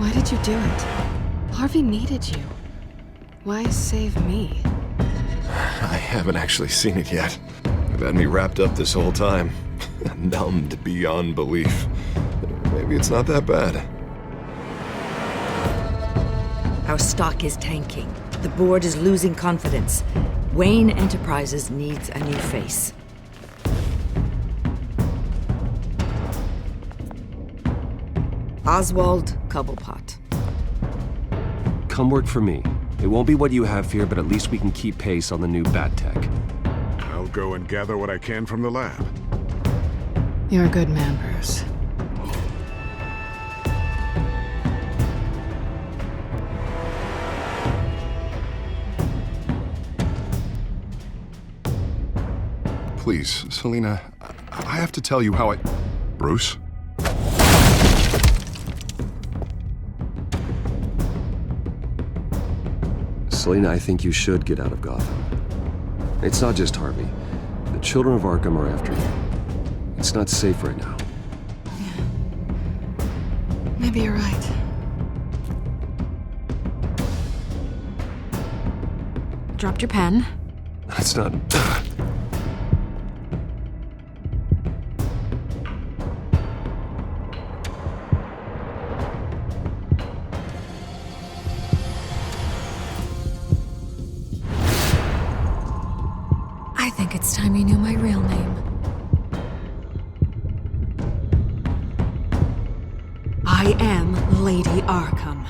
Why did you do it? Harvey needed you. Why save me? I haven't actually seen it yet. You've had me wrapped up this whole time. Numbed beyond belief. Maybe it's not that bad. Our stock is tanking. The board is losing confidence. Wayne Enterprises needs a new face. Oswald Cobblepot. Come work for me. It won't be what you have here, but at least we can keep pace on the new bat tech. I'll go and gather what I can from the lab. You're a good man, Bruce. Please, Selina, I have to tell you how I... Bruce? Selina, I think you should get out of Gotham. It's not just Harvey. The children of Arkham are after you. It's not safe right now. Yeah. Maybe you're right. Dropped your pen. That's not... I think it's time you knew my real name. I am Lady Arkham.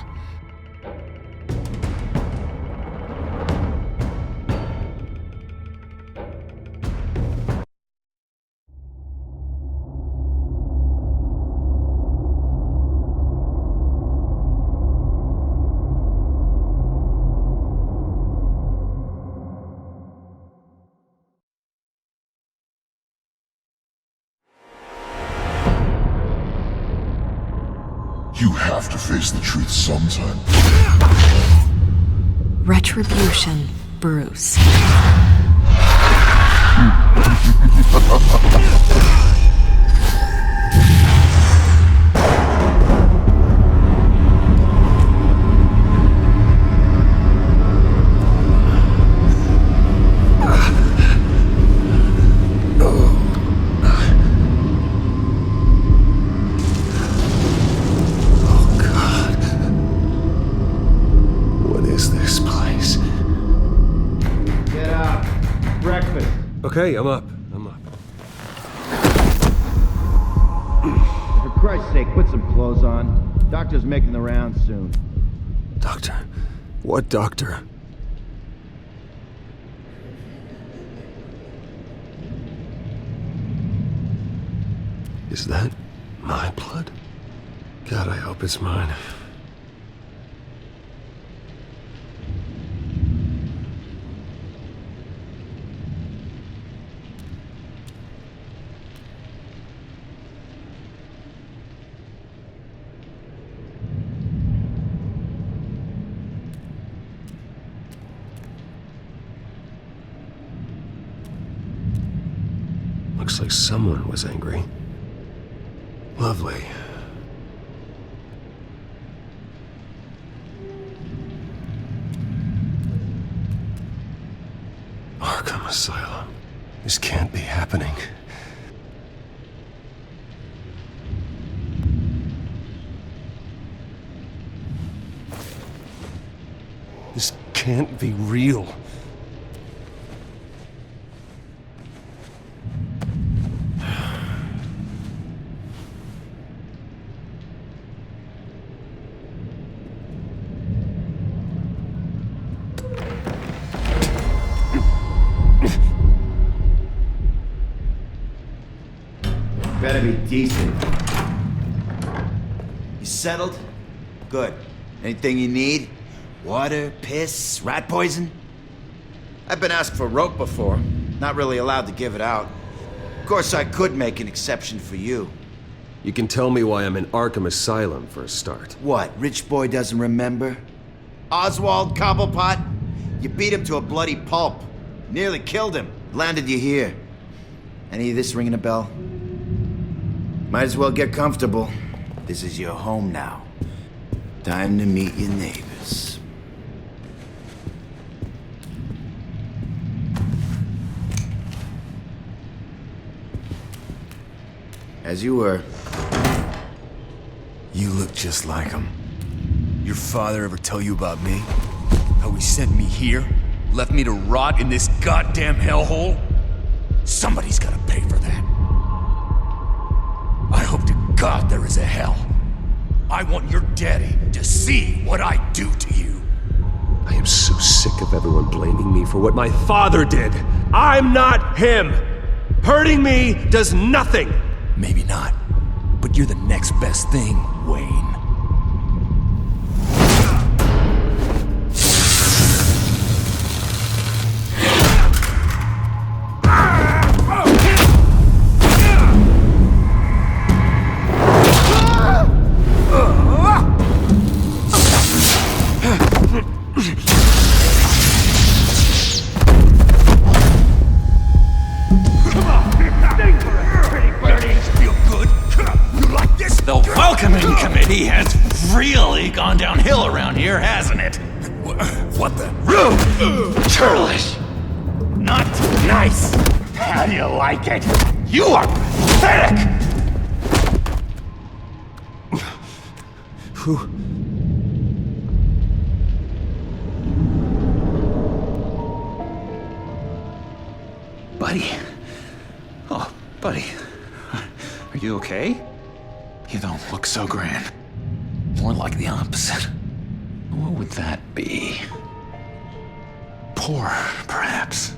You have to face the truth sometime. Retribution, Bruce. Okay, I'm up. For Christ's sake, put some clothes on. Doctor's making the rounds soon. Doctor? What doctor? Is that my blood? God, I hope it's mine. Looks like someone was angry. Lovely. Arkham Asylum. This can't be happening. This can't be real. Better be decent. You settled? Good. Anything you need? Water, piss, rat poison? I've been asked for rope before. Not really allowed to give it out. Of course, I could make an exception for you. You can tell me why I'm in Arkham Asylum for a start. What, rich boy doesn't remember? Oswald Cobblepot? You beat him to a bloody pulp. Nearly killed him. Landed you here. Any of this ringing a bell? Might as well get comfortable. This is your home now. Time to meet your neighbors. As you were. You look just like him. Your father ever tell you about me? How he sent me here? Left me to rot in this goddamn hellhole? Somebody's gotta pay for that. I hope to God there is a hell. I want your daddy to see what I do to you. I am so sick of everyone blaming me for what my father did. I'm not him. Hurting me does nothing. Maybe not, but you're the next best thing, Wayne. The welcoming committee has really gone downhill around here, hasn't it? What the? Churlish. Not nice. How do you like it? You are pathetic! Buddy. Oh, buddy. Are you okay? You don't look so grand. More like the opposite. What would that be? Poor, perhaps.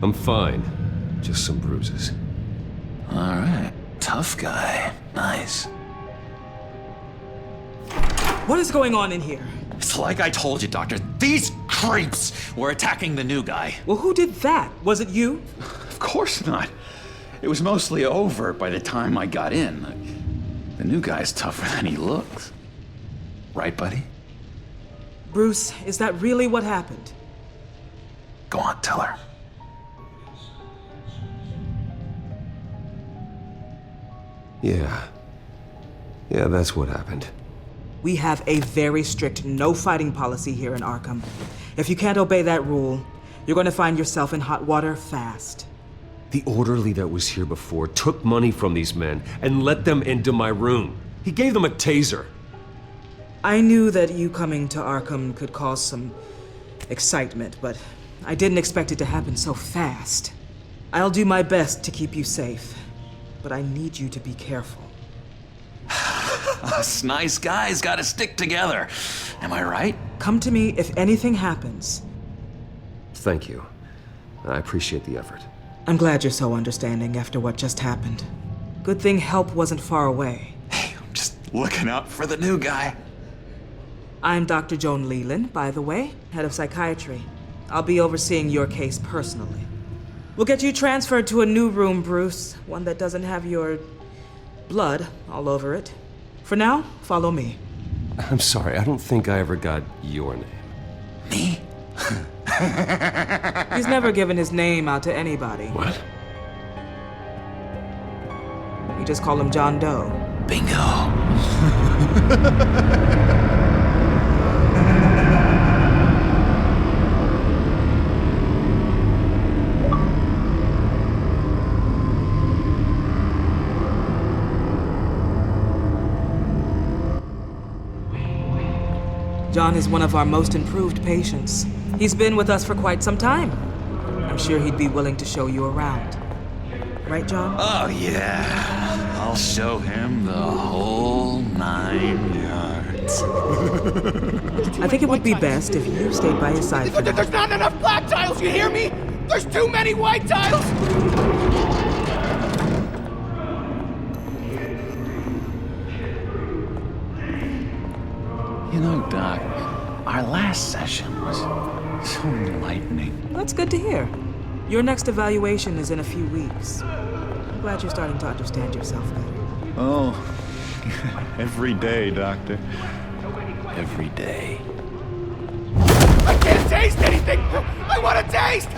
I'm fine. Just some bruises. All right. Tough guy. Nice. What is going on in here? It's like I told you, Doctor. These creeps were attacking the new guy. Well, who did that? Was it you? Of course not. It was mostly over by the time I got in. The new guy's tougher than he looks. Right, buddy? Bruce, is that really what happened? Go on, tell her. Yeah. Yeah, that's what happened. We have a very strict no fighting policy here in Arkham. If you can't obey that rule, you're going to find yourself in hot water fast. The orderly that was here before took money from these men and let them into my room. He gave them a taser. I knew that you coming to Arkham could cause some excitement, but I didn't expect it to happen so fast. I'll do my best to keep you safe, but I need you to be careful. Us nice guys gotta stick together. Am I right? Come to me if anything happens. Thank you. I appreciate the effort. I'm glad you're so understanding after what just happened. Good thing help wasn't far away. Hey, I'm just looking out for the new guy. I'm Dr. Joan Leland, by the way, head of psychiatry. I'll be overseeing your case personally. We'll get you transferred to a new room, Bruce. One that doesn't have your blood all over it. For now, follow me. I'm sorry, I don't think I ever got your name. Me? He's never given his name out to anybody. What? We just call him John Doe. Bingo. John is one of our most improved patients. He's been with us for quite some time. I'm sure he'd be willing to show you around. Right, John? Oh, yeah. I'll show him the whole 9 yards. I think it would be best if you stayed by his side for now. There's not enough black tiles, you hear me? There's too many white tiles! You know, Doc, our last session was so enlightening. That's good to hear. Your next evaluation is in a few weeks. I'm glad you're starting to understand yourself better. Oh, every day, Doctor. Every day. I can't taste anything! I want to taste!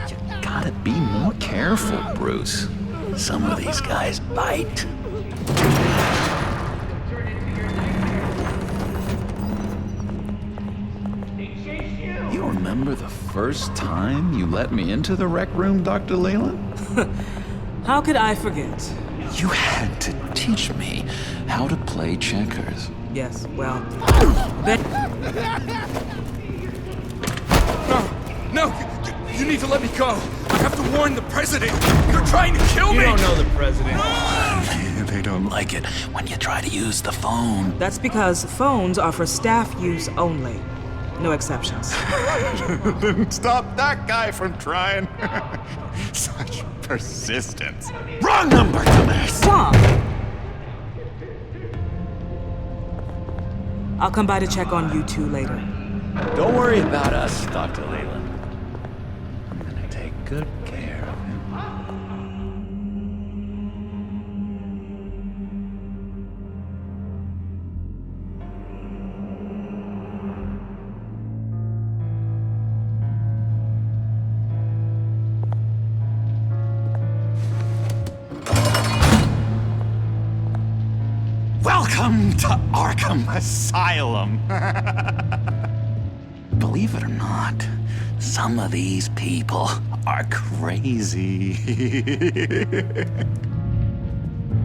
You gotta be more careful, Bruce. Some of these guys bite. remember the first time you let me into the rec room, Dr. Leyland? How could I forget? You had to teach me how to play checkers. Yes, well, No! You need to let me go! I have to warn the president! You're trying to kill me! You don't know the president. They don't like it when you try to use the phone. that's because phones are for staff use only. No exceptions. Didn't stop that guy from trying. Such persistence. Wrong number, dumbass! Tom! I'll come by to check on you two later. Don't worry about us, Dr. Leyland. I'm gonna take good care of him. Welcome to Arkham Asylum. Believe it or not, some of these people are crazy.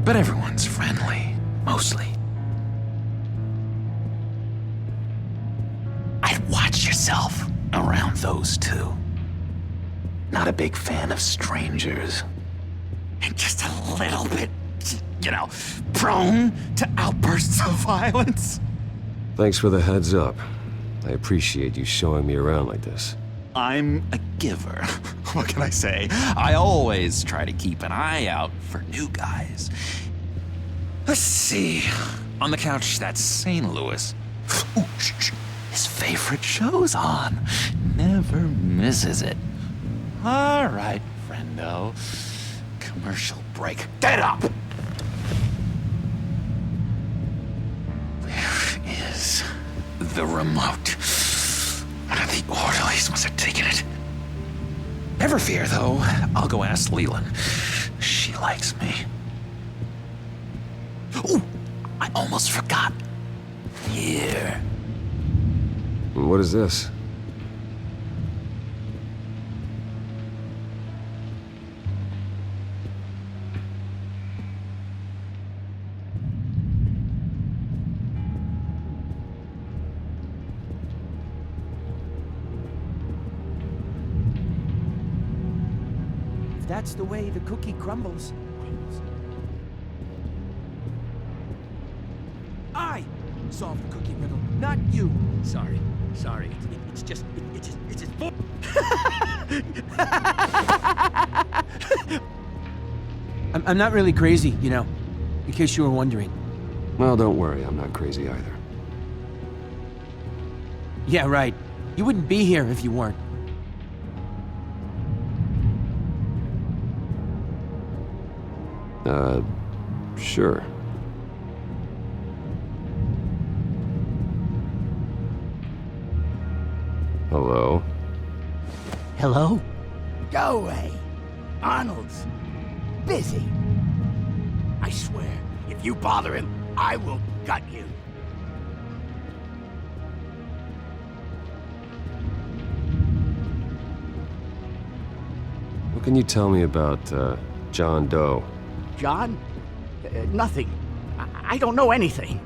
But everyone's friendly, mostly. I'd watch yourself around those two. Not a big fan of strangers. And just a little bit, you know, prone to outbursts of violence. Thanks for the heads up. I appreciate you showing me around like this. I'm a giver. What can I say? I always try to keep an eye out for new guys. Let's see. On the couch, that's St. Louis. Ooh, his favorite show's on. Never misses it. All right, friendo. Commercial break. Get up! Where is the remote? One of the orderlies must have taken it. Never fear, though. I'll go ask Leland. She likes me. Ooh, I almost forgot. Here. What is this? That's the way the cookie crumbles. I solved the cookie riddle, not you. Sorry. It's just. I'm not really crazy, you know, in case you were wondering. Well, don't worry, I'm not crazy either. Yeah, right. You wouldn't be here if you weren't. Sure. Hello? Hello? Go away. Arnold's busy. I swear, if you bother him, I will gut you. What can you tell me about, John Doe? John? Nothing. I don't know anything.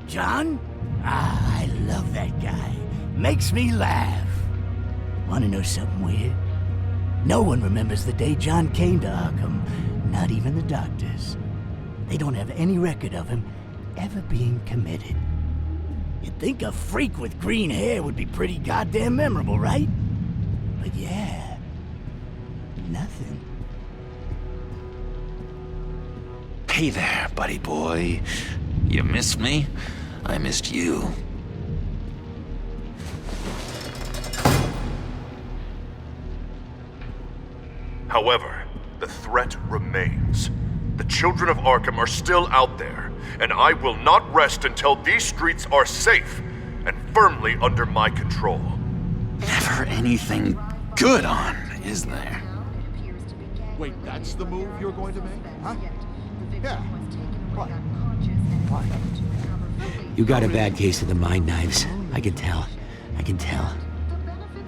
John? Ah, I love that guy. Makes me laugh. Wanna know something weird? No one remembers the day John came to Arkham. Not even the doctors. They don't have any record of him ever being committed. You'd think a freak with green hair would be pretty goddamn memorable, right? But yeah, nothing. Hey there, buddy boy. You missed me? I missed you. However, the threat remains. The children of Arkham are still out there, and I will not rest until these streets are safe and firmly under my control. Never anything good on, is there? Wait, that's the move you're going to make? Huh? Yeah. What? You got a bad case of the mind knives. I can tell.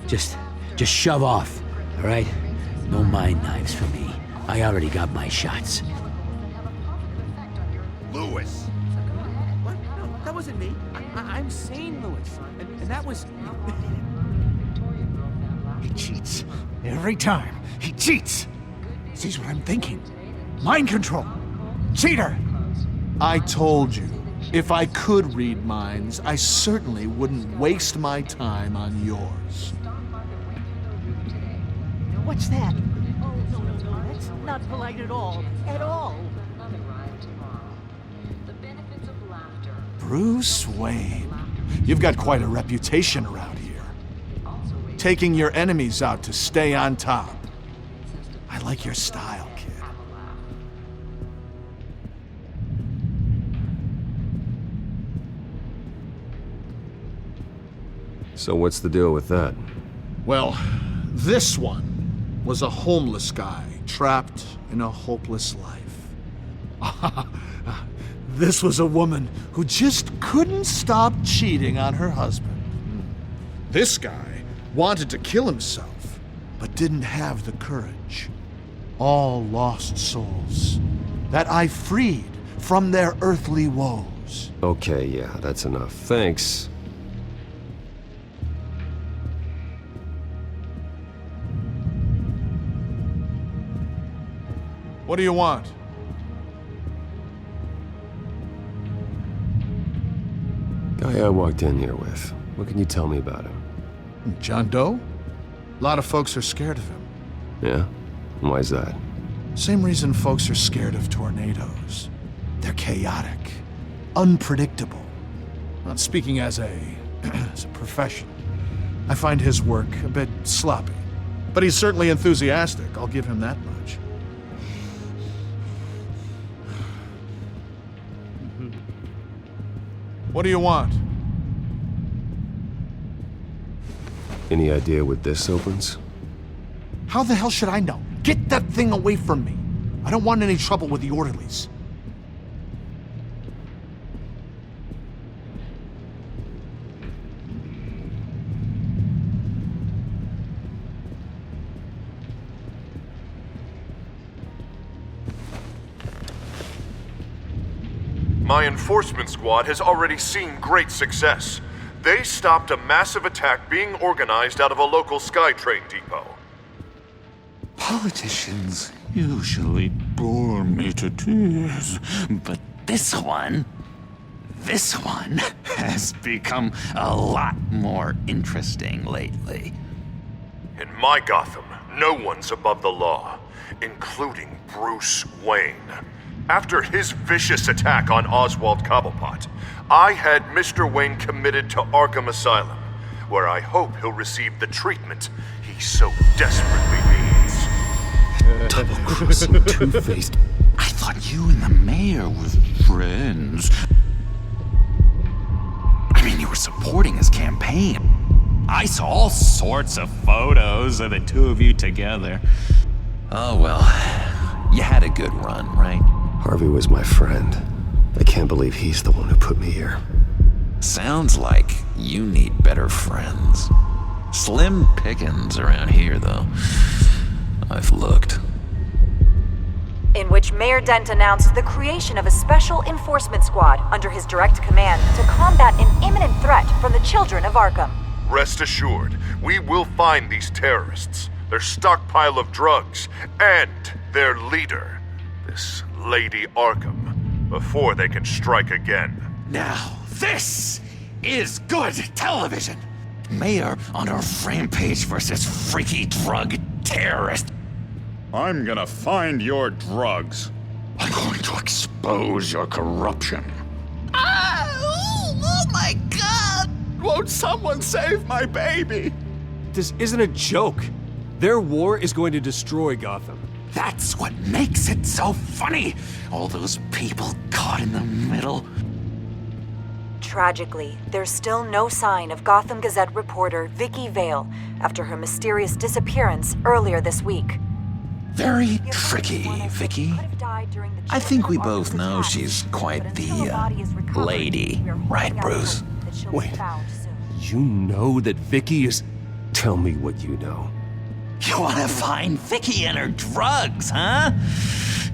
Just shove off, all right? No mind knives for me. I already got my shots. Lewis! What? No, that wasn't me. I'm sane, Lewis. And that was... He cheats. Every time. He cheats! Sees what I'm thinking. Mind control. Cheater! I told you, if I could read minds, I certainly wouldn't waste my time on yours. What's that? Oh, no. That's not polite at all. At all. Bruce Wayne. You've got quite a reputation around here. Taking your enemies out to stay on top. I like your style, kid. So what's the deal with that? Well, this one was a homeless guy trapped in a hopeless life. This was a woman who just couldn't stop cheating on her husband. This guy wanted to kill himself, but didn't have the courage. All lost souls that I freed from their earthly woes. Okay, yeah, that's enough. Thanks. What do you want? Guy I walked in here with. What can you tell me about him? John Doe? A lot of folks are scared of him. Yeah? And why's that? Same reason folks are scared of tornadoes. They're chaotic, unpredictable. Not speaking as a professional, I find his work a bit sloppy. But he's certainly enthusiastic, I'll give him that much. What do you want? Any idea what this opens? How the hell should I know? Get that thing away from me. I don't want any trouble with the orderlies. My enforcement squad has already seen great success. They stopped a massive attack being organized out of a local SkyTrain depot. Politicians usually bore me to tears, but this one has become a lot more interesting lately. In my Gotham, no one's above the law, including Bruce Wayne. After his vicious attack on Oswald Cobblepot, I had Mr. Wayne committed to Arkham Asylum, where I hope he'll receive the treatment he so desperately needs. Double-crossing, two-faced. I thought you and the mayor were friends. I mean, you were supporting his campaign. I saw all sorts of photos of the two of you together. Oh well, you had a good run, right? Harvey was my friend. I can't believe he's the one who put me here. Sounds like you need better friends. Slim pickings around here, though. I've looked. In which Mayor Dent announced the creation of a special enforcement squad under his direct command to combat an imminent threat from the children of Arkham. Rest assured, we will find these terrorists, their stockpile of drugs, and their leader, this Lady Arkham, before they can strike again. Now, this is good television! Mayor on a rampage versus freaky drug terrorist. I'm gonna find your drugs. I'm going to expose your corruption. Oh my God! Won't someone save my baby? This isn't a joke. Their war is going to destroy Gotham. That's what makes it so funny. All those people caught in the middle. Tragically, there's still no sign of Gotham Gazette reporter Vicky Vale after her mysterious disappearance earlier this week. Very tricky, Vicky. I think we both know she's quite the lady, right, Bruce? Wait, you know that Vicky is... Tell me what you know. You wanna find Vicky and her drugs, huh?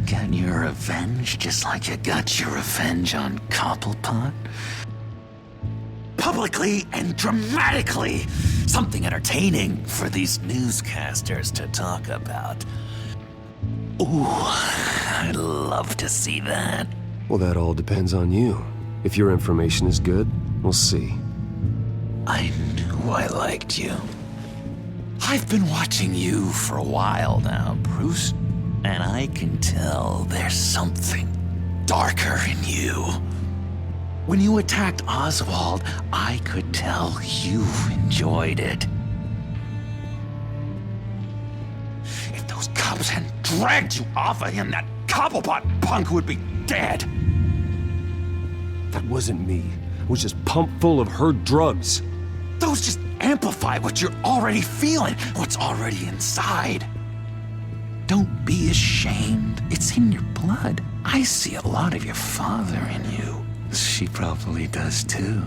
Get your revenge just like you got your revenge on Cobblepot? Publicly and dramatically! Something entertaining for these newscasters to talk about. Ooh, I'd love to see that. Well, that all depends on you. If your information is good, we'll see. I knew I liked you. I've been watching you for a while now, Bruce, and I can tell there's something darker in you. When you attacked Oswald, I could tell you enjoyed it. If those cops hadn't dragged you off of him, that Cobblepot punk would be dead. That wasn't me. It was just pumped full of her drugs. Those just amplify what you're already feeling, what's already inside. Don't be ashamed. It's in your blood. I see a lot of your father in you. She probably does too.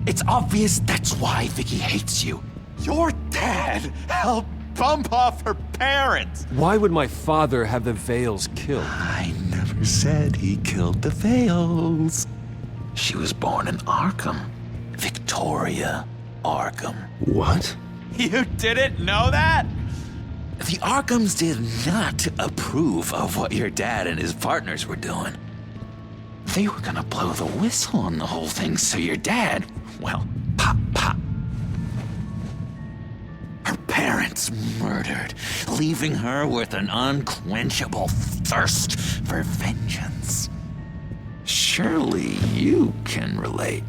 It's obvious that's why Vicky hates you. Your dad helped bump off her parents. Why would my father have the Vales killed? I never said he killed the Vales. She was born in Arkham. Victoria Arkham. What? You didn't know that? The Arkhams did not approve of what your dad and his partners were doing. They were gonna blow the whistle on the whole thing, so your dad, well, pop. Her parents murdered, leaving her with an unquenchable thirst for vengeance. Surely you can relate.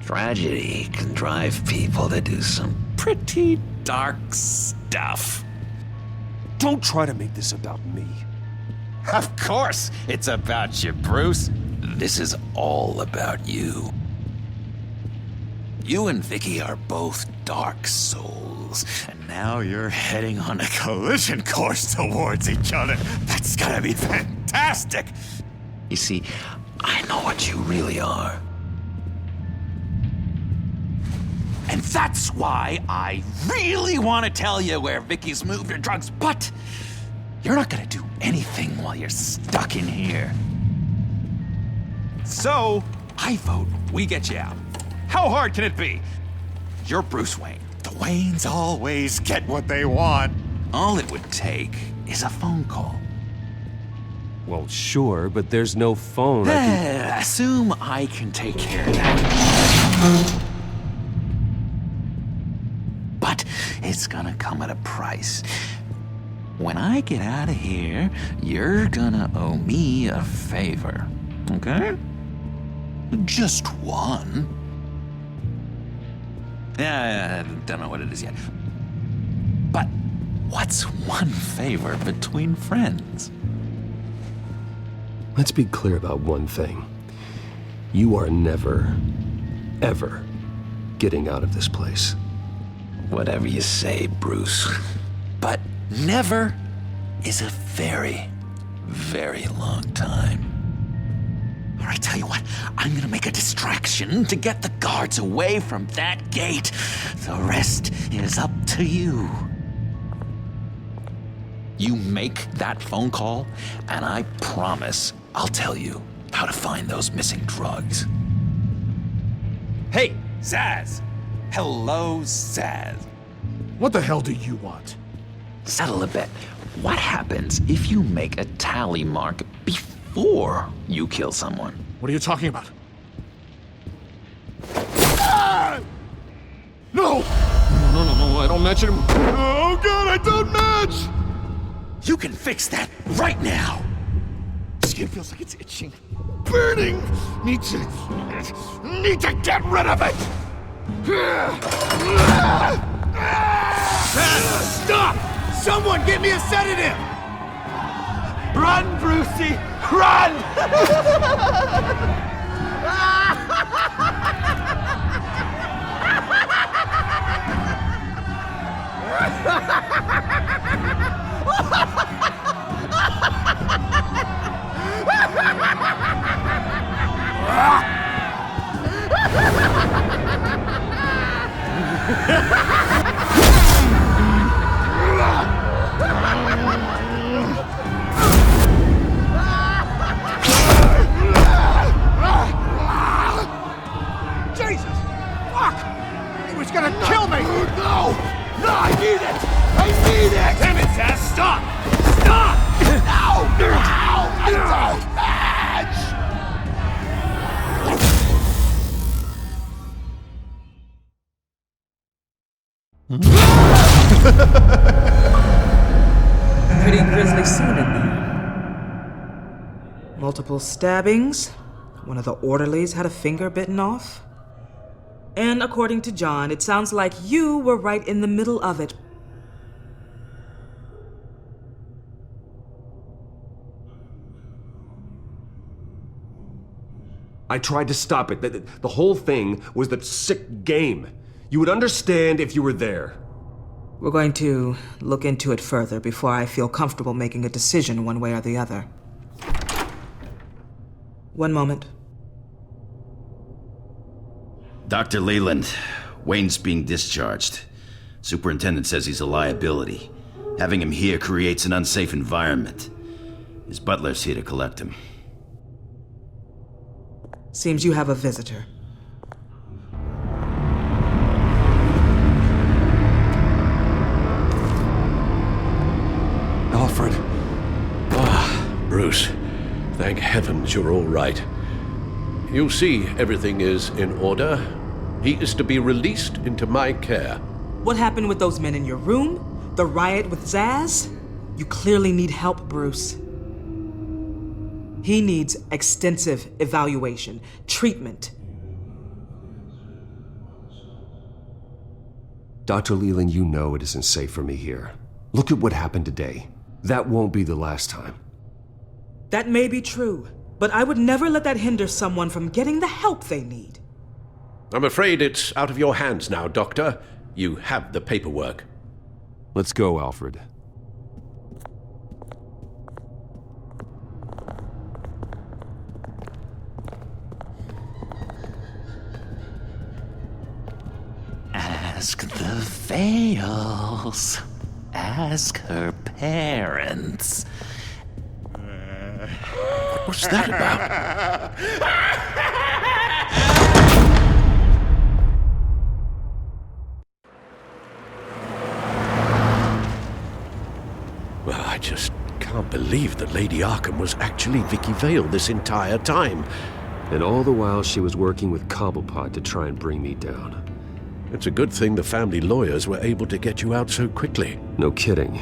Tragedy can drive people to do some pretty dark stuff. Don't try to make this about me. Of course it's about you, Bruce. This is all about you. You and Vicky are both dark souls, and now you're heading on a collision course towards each other. That's gonna be fantastic! You see, I know what you really are. And that's why I really want to tell you where Vicky's moved her drugs, but you're not gonna do anything while you're stuck in here. So, I vote we get you out. How hard can it be? You're Bruce Wayne. The Waynes always get what they want. All it would take is a phone call. Well, sure, but there's no phone. Assume I can take care of that. But it's gonna come at a price. When I get out of here, you're gonna owe me a favor, okay? Just one. Yeah, I don't know what it is yet. But what's one favor between friends? Let's be clear about one thing. You are never, ever getting out of this place. Whatever you say, Bruce. But never is a very, very long time. All right, tell you what, I'm gonna make a distraction to get the guards away from that gate. The rest is up to you. You make that phone call, and I promise I'll tell you how to find those missing drugs. Hey, Zaz! Hello, Zaz. What the hell do you want? Settle a bet. What happens if you make a tally mark before you kill someone? What are you talking about? Ah! No! No, I don't match him. Oh God, I don't match! You can fix that right now! Skin feels like it's itching. Burning! Need to get rid of it! Stop! Someone get me a sedative! Run, Brucey! Run! grisly scene in there. Multiple stabbings. One of the orderlies had a finger bitten off. And according to John, it sounds like you were right in the middle of it. I tried to stop it. The whole thing was the sick game. You would understand if you were there. We're going to look into it further before I feel comfortable making a decision one way or the other. One moment. Dr. Leland, Wayne's being discharged. Superintendent says he's a liability. Having him here creates an unsafe environment. His butler's here to collect him. Seems you have a visitor. Alfred. Bruce. Thank heavens you're all right. You see, everything is in order. He is to be released into my care. What happened with those men in your room? The riot with Zaz? You clearly need help, Bruce. He needs extensive evaluation, treatment. Dr. Leland, you know it isn't safe for me here. Look at what happened today. That won't be the last time. That may be true, but I would never let that hinder someone from getting the help they need. I'm afraid it's out of your hands now, Doctor. You have the paperwork. Let's go, Alfred. Ask the Vales. Ask her parents. What was that about? Well, I just can't believe that Lady Arkham was actually Vicky Vale this entire time. And all the while she was working with Cobblepot to try and bring me down. It's a good thing the family lawyers were able to get you out so quickly. No kidding.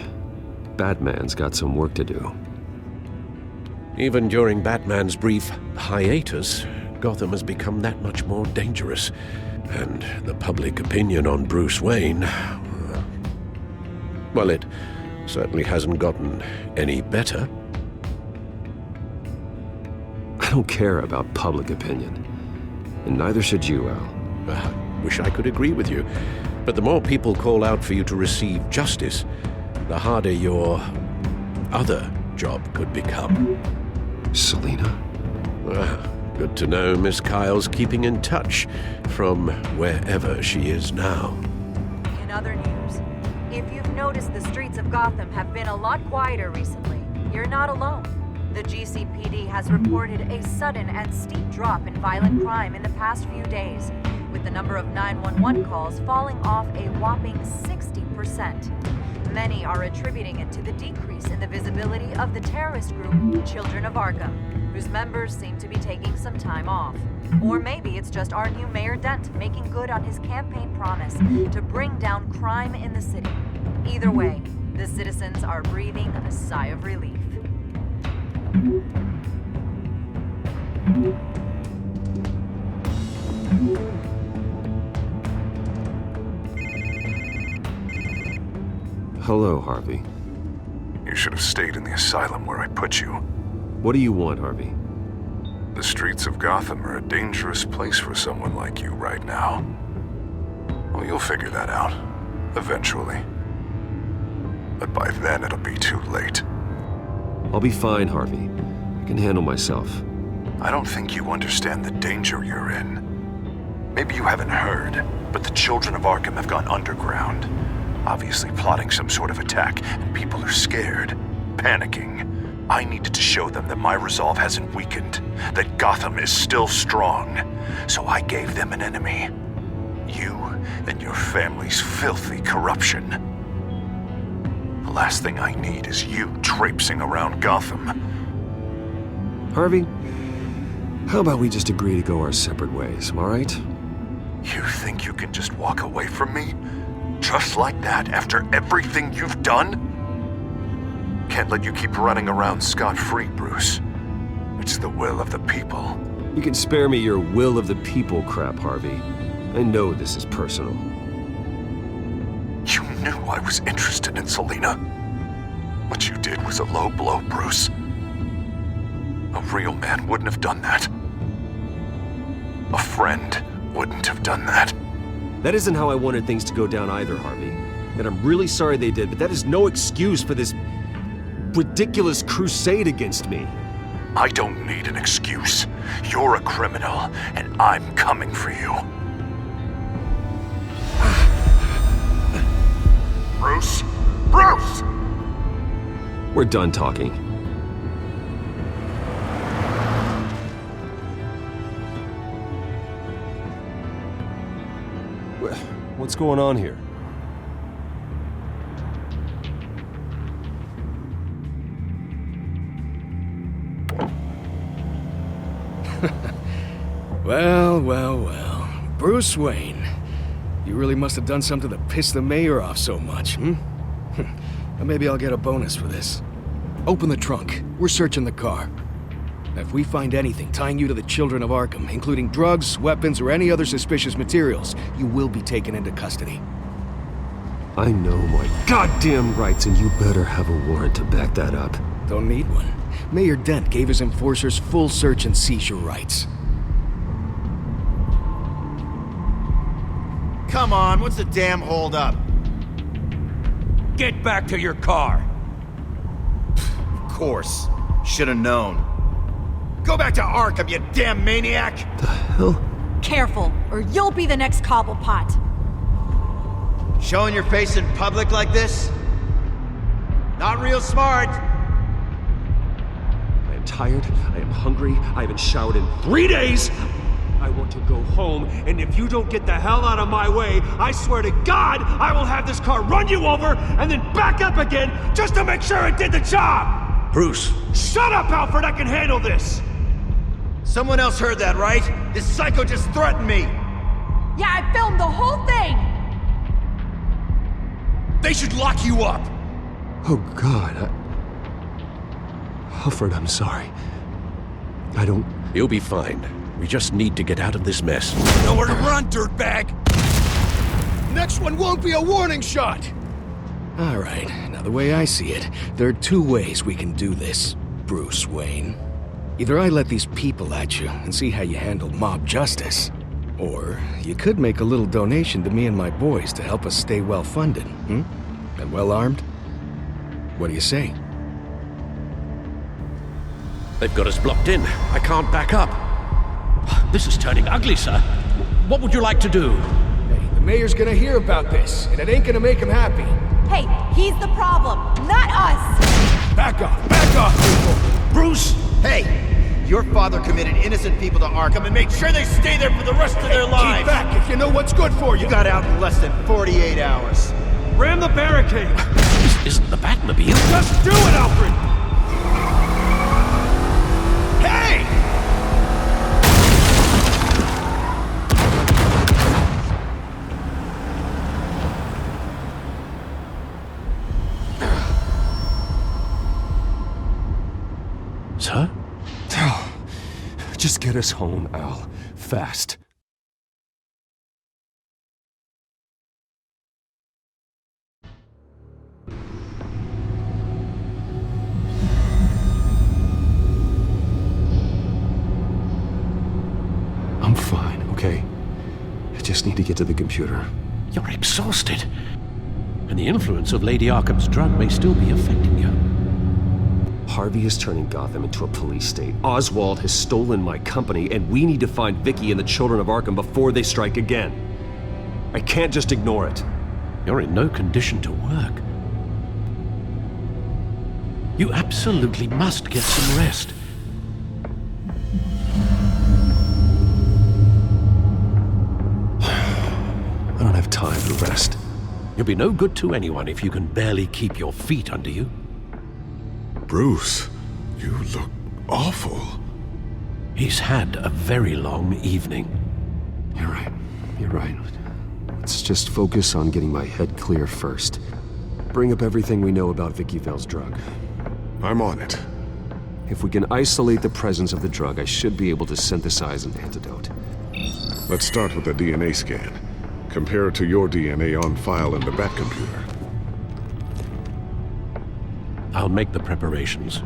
Batman's got some work to do. Even during Batman's brief hiatus, Gotham has become that much more dangerous. And the public opinion on Bruce Wayne... well, it certainly hasn't gotten any better. I don't care about public opinion. And neither should you, Al. Wish I could agree with you. But the more people call out for you to receive justice, the harder your other job could become. Selina? Good to know Miss Kyle's keeping in touch from wherever she is now. In other news, if you've noticed the streets of Gotham have been a lot quieter recently, you're not alone. The GCPD has reported a sudden and steep drop in violent crime in the past few days, with the number of 911 calls falling off a whopping 60%. Many are attributing it to the decrease in the visibility of the terrorist group Children of Arkham, whose members seem to be taking some time off. Or maybe it's just our new Mayor Dent making good on his campaign promise to bring down crime in the city. Either way, the citizens are breathing a sigh of relief. Hello, Harvey. You should have stayed in the asylum where I put you. What do you want, Harvey? The streets of Gotham are a dangerous place for someone like you right now. Well, you'll figure that out. Eventually. But by then, it'll be too late. I'll be fine, Harvey. I can handle myself. I don't think you understand the danger you're in. Maybe you haven't heard, but the Children of Arkham have gone underground. Obviously plotting some sort of attack, and people are scared, panicking. I needed to show them that my resolve hasn't weakened, that Gotham is still strong. So I gave them an enemy. You and your family's filthy corruption. The last thing I need is you traipsing around Gotham. Harvey, how about we just agree to go our separate ways, all right? You think you can just walk away from me? Just like that, after everything you've done? Can't let you keep running around scot-free, Bruce. It's the will of the people. You can spare me your will of the people crap, Harvey. I know this is personal. You knew I was interested in Selina. What you did was a low blow, Bruce. A real man wouldn't have done that. A friend wouldn't have done that. That isn't how I wanted things to go down either, Harvey. And I'm really sorry they did, but that is no excuse for this ridiculous crusade against me. I don't need an excuse. You're a criminal, and I'm coming for you. Bruce? Bruce! We're done talking. What's going on here? Well. Bruce Wayne. You really must have done something to piss the mayor off so much, hmm? Maybe I'll get a bonus for this. Open the trunk. We're searching the car. If we find anything tying you to the Children of Arkham, including drugs, weapons, or any other suspicious materials, you will be taken into custody. I know my goddamn rights, and you better have a warrant to back that up. Don't need one. Mayor Dent gave his enforcers full search and seizure rights. Come on, what's the damn holdup? Get back to your car! Of course. Should've known. Go back to Arkham, you damn maniac! The hell? Careful, or you'll be the next Cobblepot. Showing your face in public like this? Not real smart. I am tired, I am hungry, I haven't showered in 3 days! I want to go home, and if you don't get the hell out of my way, I swear to God, I will have this car run you over, and then back up again, just to make sure it did the job! Bruce. Shut up, Alfred, I can handle this! Someone else heard that, right? This psycho just threatened me! Yeah, I filmed the whole thing! They should lock you up! Oh, God, Alfred, I'm sorry. I don't... You'll be fine. We just need to get out of this mess. Nowhere to run, dirtbag! Next one won't be a warning shot! Alright, now the way I see it, there are 2 ways we can do this, Bruce Wayne. Either I let these people at you and see how you handle mob justice, or you could make a little donation to me and my boys to help us stay well-funded, and well-armed? What do you say? They've got us blocked in. I can't back up. This is turning ugly, sir. What would you like to do? Hey, the mayor's gonna hear about this, and it ain't gonna make him happy. Hey, he's the problem, not us! Back off, people! Bruce! Hey! Your father committed innocent people to Arkham and made sure they stay there for the rest of their lives! Keep back if you know what's good for you! You got out in less than 48 hours. Ram the barricade! This isn't the Batmobile. Just do it, Alfred! Hey! Sir? Just get us home, Al. Fast. I'm fine, okay? I just need to get to the computer. You're exhausted. And the influence of Lady Arkham's drug may still be affecting you. Harvey is turning Gotham into a police state. Oswald has stolen my company, and we need to find Vicky and the Children of Arkham before they strike again. I can't just ignore it. You're in no condition to work. You absolutely must get some rest. I don't have time to rest. You'll be no good to anyone if you can barely keep your feet under you. Bruce, you look awful. He's had a very long evening. You're right. Let's just focus on getting my head clear first. Bring up everything we know about Vicky Vale's drug. I'm on it. If we can isolate the presence of the drug, I should be able to synthesize an antidote. Let's start with the DNA scan. Compare it to your DNA on file in the Bat computer. I'll make the preparations.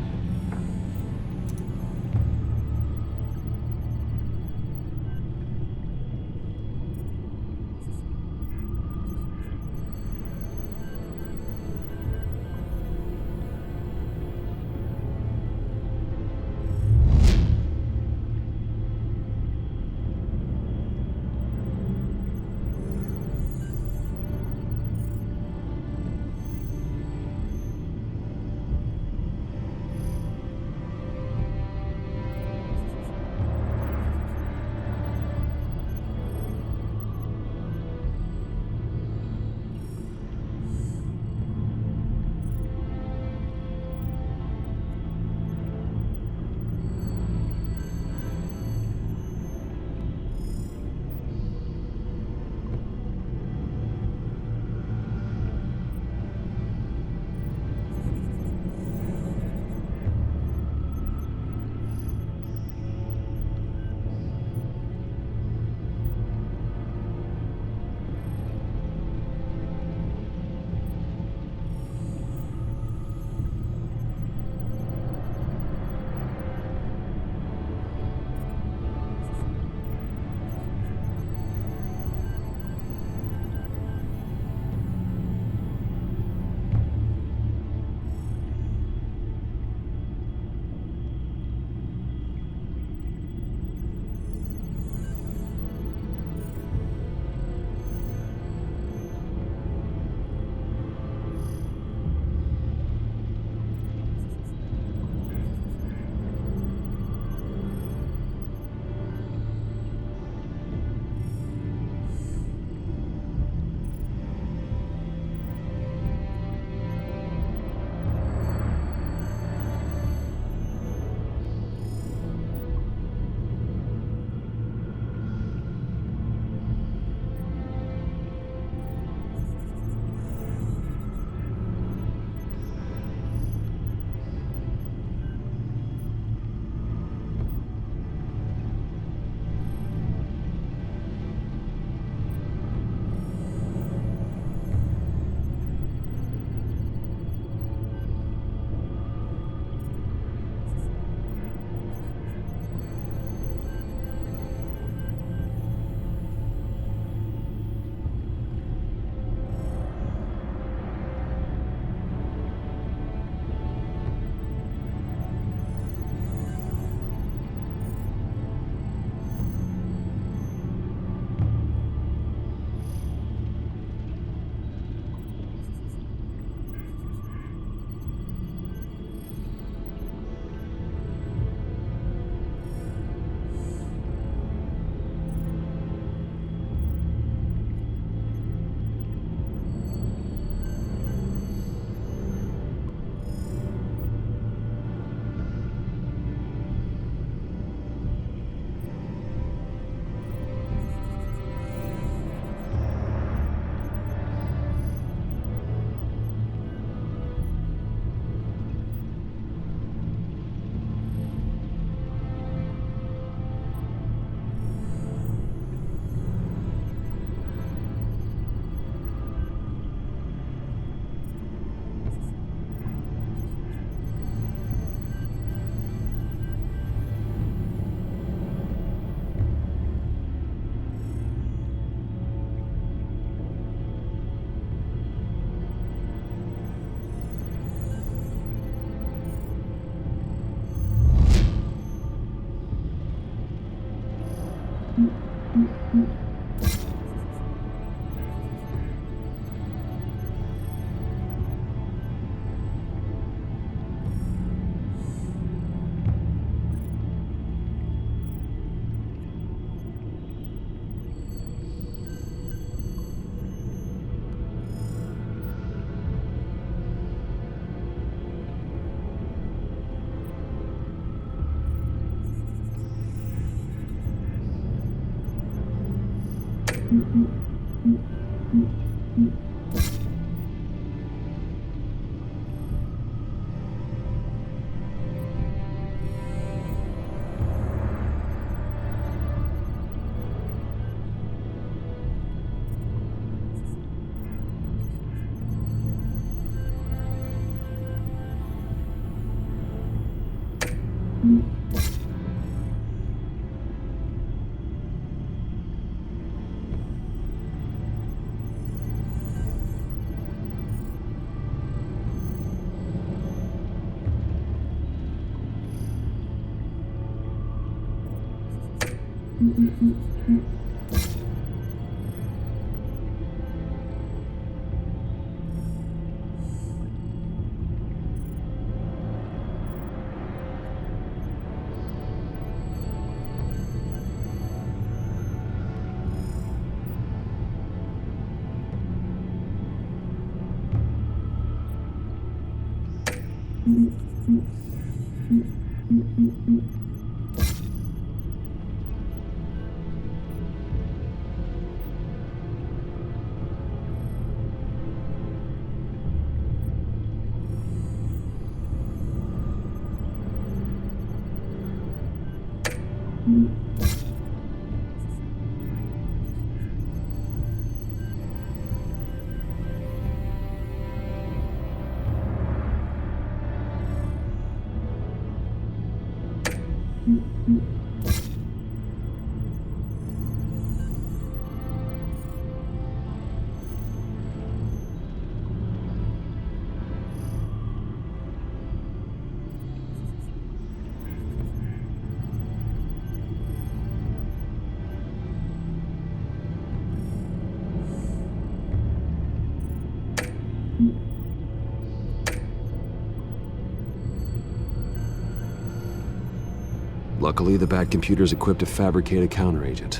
Luckily, the Bat computer's equipped to fabricate a counteragent.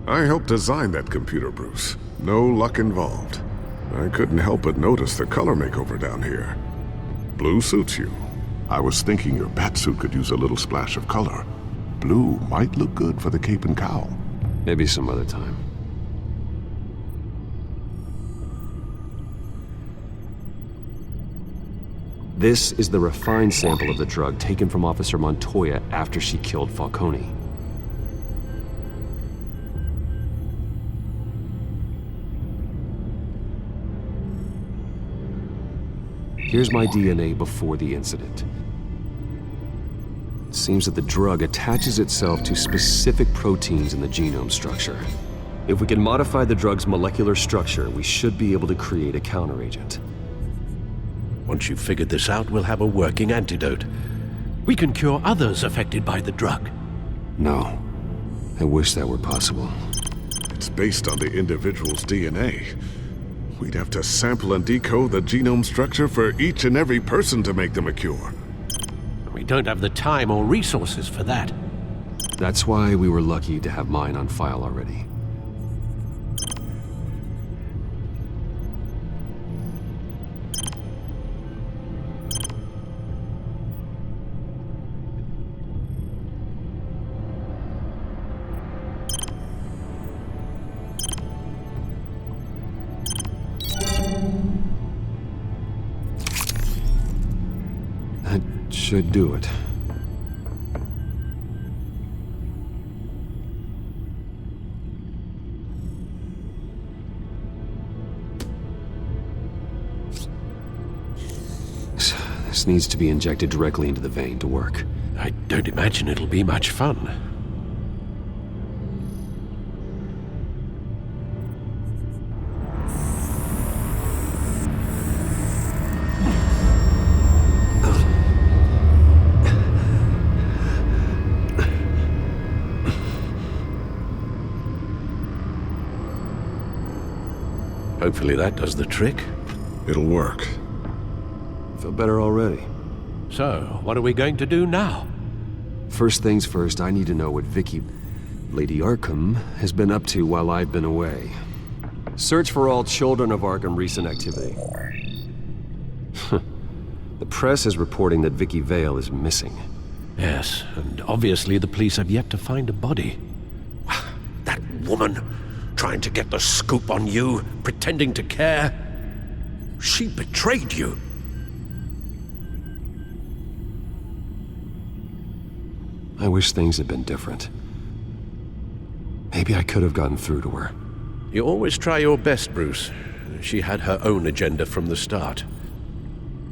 I helped design that computer, Bruce. No luck involved. I couldn't help but notice the color makeover down here. Blue suits you. I was thinking your Batsuit could use a little splash of color. Blue might look good for the cape and cowl. Maybe some other time. This is the refined sample of the drug taken from Officer Montoya after she killed Falcone. Here's my DNA before the incident. It seems that the drug attaches itself to specific proteins in the genome structure. If we can modify the drug's molecular structure, we should be able to create a counteragent. Once you've figured this out, we'll have a working antidote. We can cure others affected by the drug. No. I wish that were possible. It's based on the individual's DNA. We'd have to sample and decode the genome structure for each and every person to make them a cure. We don't have the time or resources for that. That's why we were lucky to have mine on file already. Should do it. This needs to be injected directly into the vein to work. I don't imagine it'll be much fun. Hopefully that does the trick. It'll work. Feel better already. So, what are we going to do now? First things first, I need to know what Vicky, Lady Arkham, has been up to while I've been away. Search for all children of Arkham recent activity. The press is reporting that Vicky Vale is missing. Yes, and obviously the police have yet to find a body. That woman, trying to get the scoop on you, pretending to care. She betrayed you. I wish things had been different. Maybe I could have gotten through to her. You always try your best, Bruce. She had her own agenda from the start.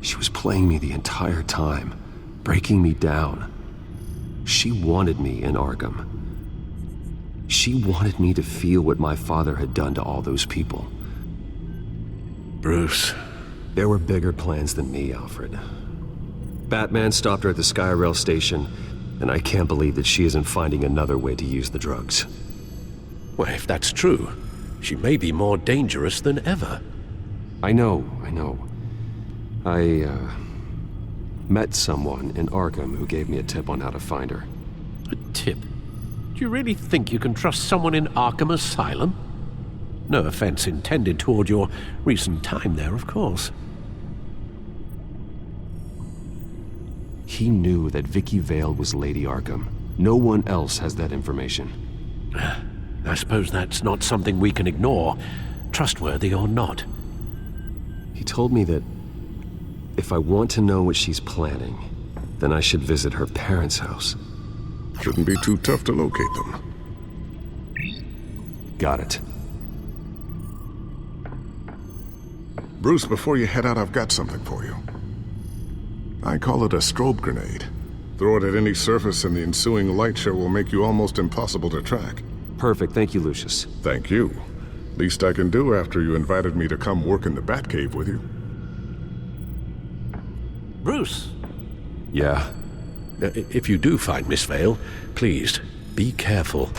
She was playing me the entire time, breaking me down. She wanted me in Arkham. She wanted me to feel what my father had done to all those people. Bruce. There were bigger plans than me, Alfred. Batman stopped her at the Skyrail station, and I can't believe that she isn't finding another way to use the drugs. Well, if that's true, she may be more dangerous than ever. I know. I met someone in Arkham who gave me a tip on how to find her. A tip? Do you really think you can trust someone in Arkham Asylum? No offense intended toward your recent time there, of course. He knew that Vicky Vale was Lady Arkham. No one else has that information. I suppose that's not something we can ignore, trustworthy or not. He told me that if I want to know what she's planning, then I should visit her parents' house. Shouldn't be too tough to locate them. Got it. Bruce, before you head out, I've got something for you. I call it a strobe grenade. Throw it at any surface and the ensuing light show will make you almost impossible to track. Perfect. Thank you, Lucius. Thank you. Least I can do after you invited me to come work in the Batcave with you. Bruce? Yeah? If you do find Miss Vale, please, be careful.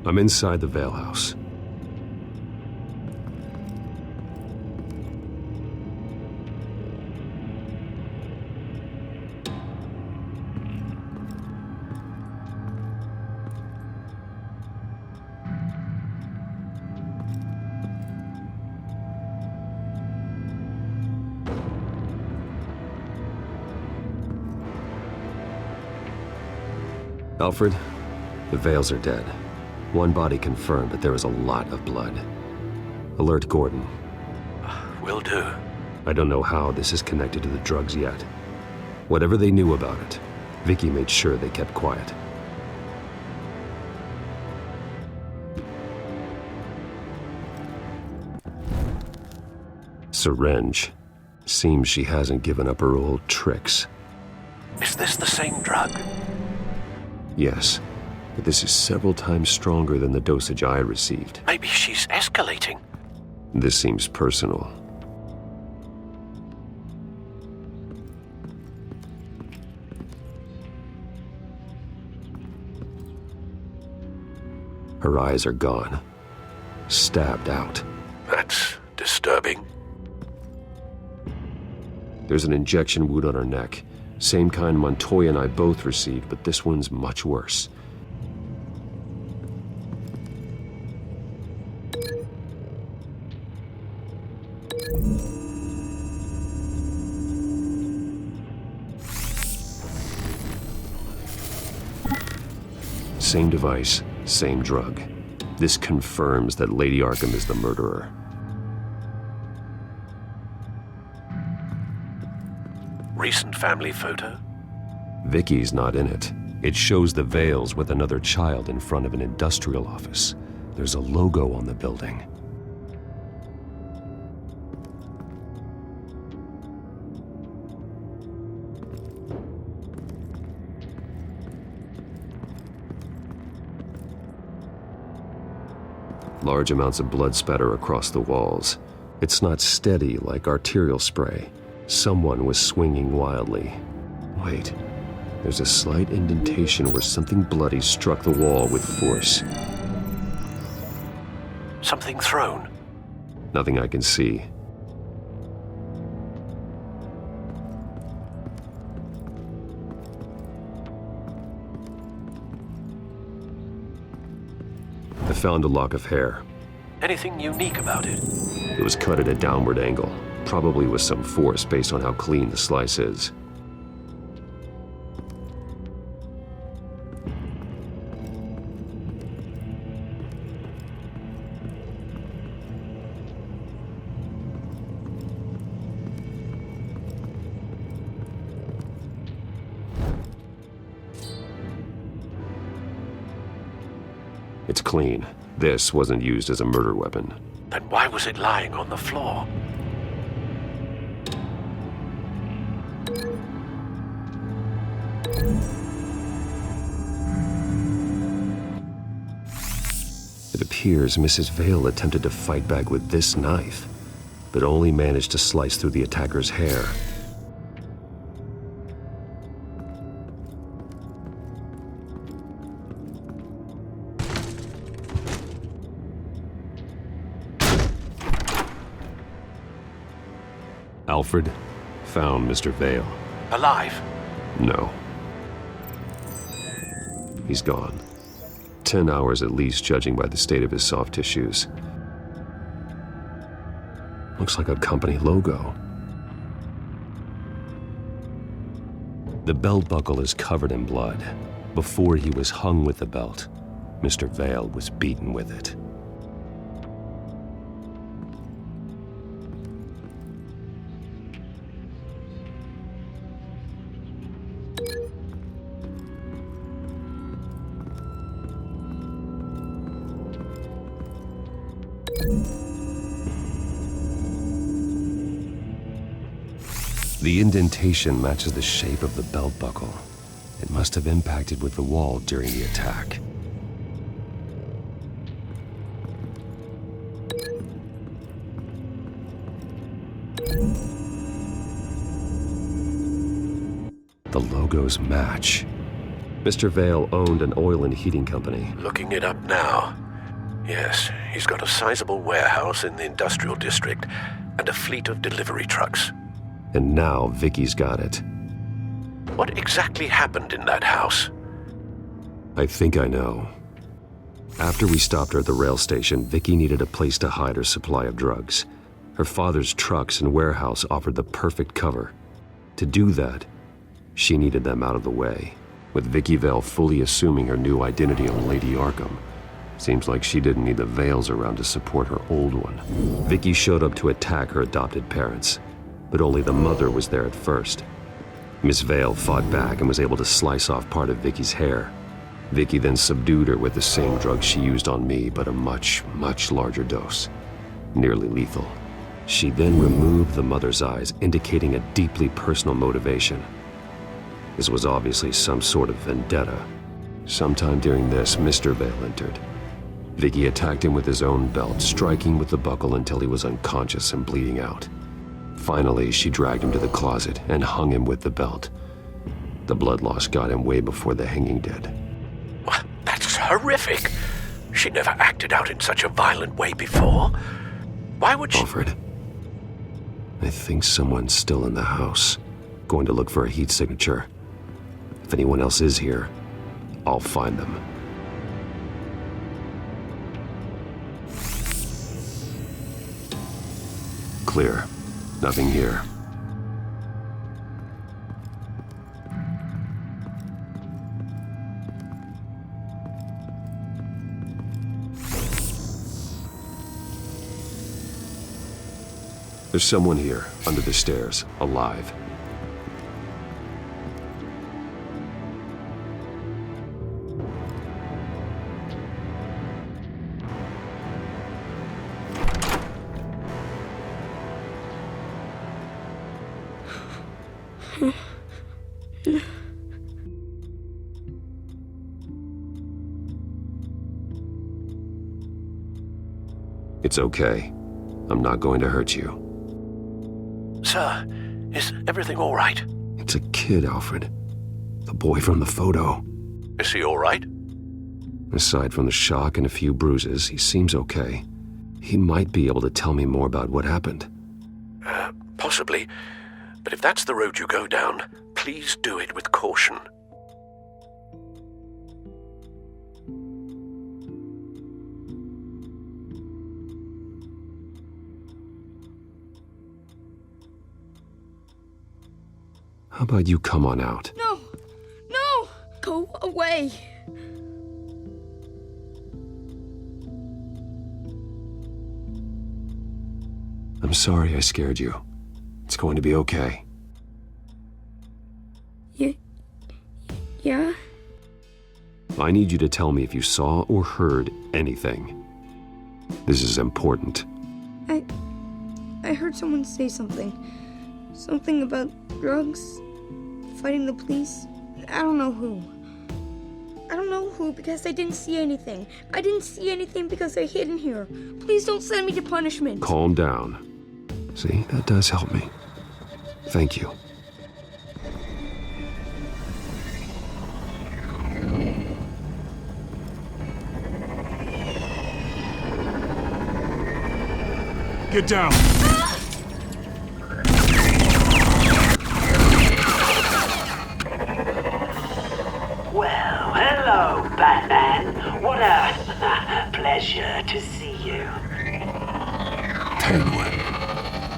I'm inside the Vale house. Alfred, the Vales are dead. One body confirmed, but there is a lot of blood. Alert Gordon. Will do. I don't know how this is connected to the drugs yet. Whatever they knew about it, Vicky made sure they kept quiet. Syringe. Seems she hasn't given up her old tricks. Is this the same drug? Yes, but this is several times stronger than the dosage I received. Maybe she's escalating. This seems personal. Her eyes are gone. Stabbed out. That's disturbing. There's an injection wound on her neck. Same kind Montoya and I both received, but this one's much worse. Same device, same drug. This confirms that Lady Arkham is the murderer. Recent family photo? Vicky's not in it. It shows the Vales with another child in front of an industrial office. There's a logo on the building. Large amounts of blood spatter across the walls. It's not steady like arterial spray. Someone was swinging wildly. Wait, there's a slight indentation where something bloody struck the wall with force. Something thrown? Nothing I can see. I found a lock of hair. Anything unique about it? It was cut at a downward angle, probably with some force based on how clean the slice is. It's clean. This wasn't used as a murder weapon. Then why was it lying on the floor? It appears Mrs. Vale attempted to fight back with this knife, but only managed to slice through the attacker's hair. Alfred found Mr. Vale. Alive? No. He's gone. 10 hours at least, judging by the state of his soft tissues. Looks like a company logo. The belt buckle is covered in blood. Before he was hung with the belt, Mr. Vale was beaten with it. The indentation matches the shape of the belt buckle. It must have impacted with the wall during the attack. The logos match. Mr. Vale owned an oil and heating company. Looking it up now. Yes, he's got a sizable warehouse in the industrial district and a fleet of delivery trucks. And now Vicky's got it. What exactly happened in that house? I think I know. After we stopped her at the rail station, Vicky needed a place to hide her supply of drugs. Her father's trucks and warehouse offered the perfect cover. To do that, she needed them out of the way. With Vicky Vale fully assuming her new identity on Lady Arkham, seems like she didn't need the Vales around to support her old one. Vicky showed up to attack her adopted parents, but only the mother was there at first. Miss Vale fought back and was able to slice off part of Vicky's hair. Vicky then subdued her with the same drug she used on me, but a much, much larger dose. Nearly lethal. She then removed the mother's eyes, indicating a deeply personal motivation. This was obviously some sort of vendetta. Sometime during this, Mr. Vale entered. Vicky attacked him with his own belt, striking with the buckle until he was unconscious and bleeding out. Finally, she dragged him to the closet and hung him with the belt. The blood loss got him way before the hanging did. That's horrific. She never acted out in such a violent way before. Why would she— Alfred, I think someone's still in the house. Going to look for a heat signature. If anyone else is here, I'll find them. Clear. Nothing here. There's someone here, under the stairs, alive. It's okay. I'm not going to hurt you. Sir, is everything all right? It's a kid, Alfred. The boy from the photo. Is he all right? Aside from the shock and a few bruises, he seems okay. He might be able to tell me more about what happened. Possibly. But if that's the road you go down, please do it with caution. How about you come on out? No! No! Go away! I'm sorry I scared you. It's going to be okay. Yeah? I need you to tell me if you saw or heard anything. This is important. I heard someone say something. Something about drugs, fighting the police. I don't know who. I don't know who because I didn't see anything. I didn't see anything because I hid in here. Please don't send me to punishment. Calm down. See, that does help me. Thank you. Get down! Well, hello, Batman. What a pleasure to see you. Penguin.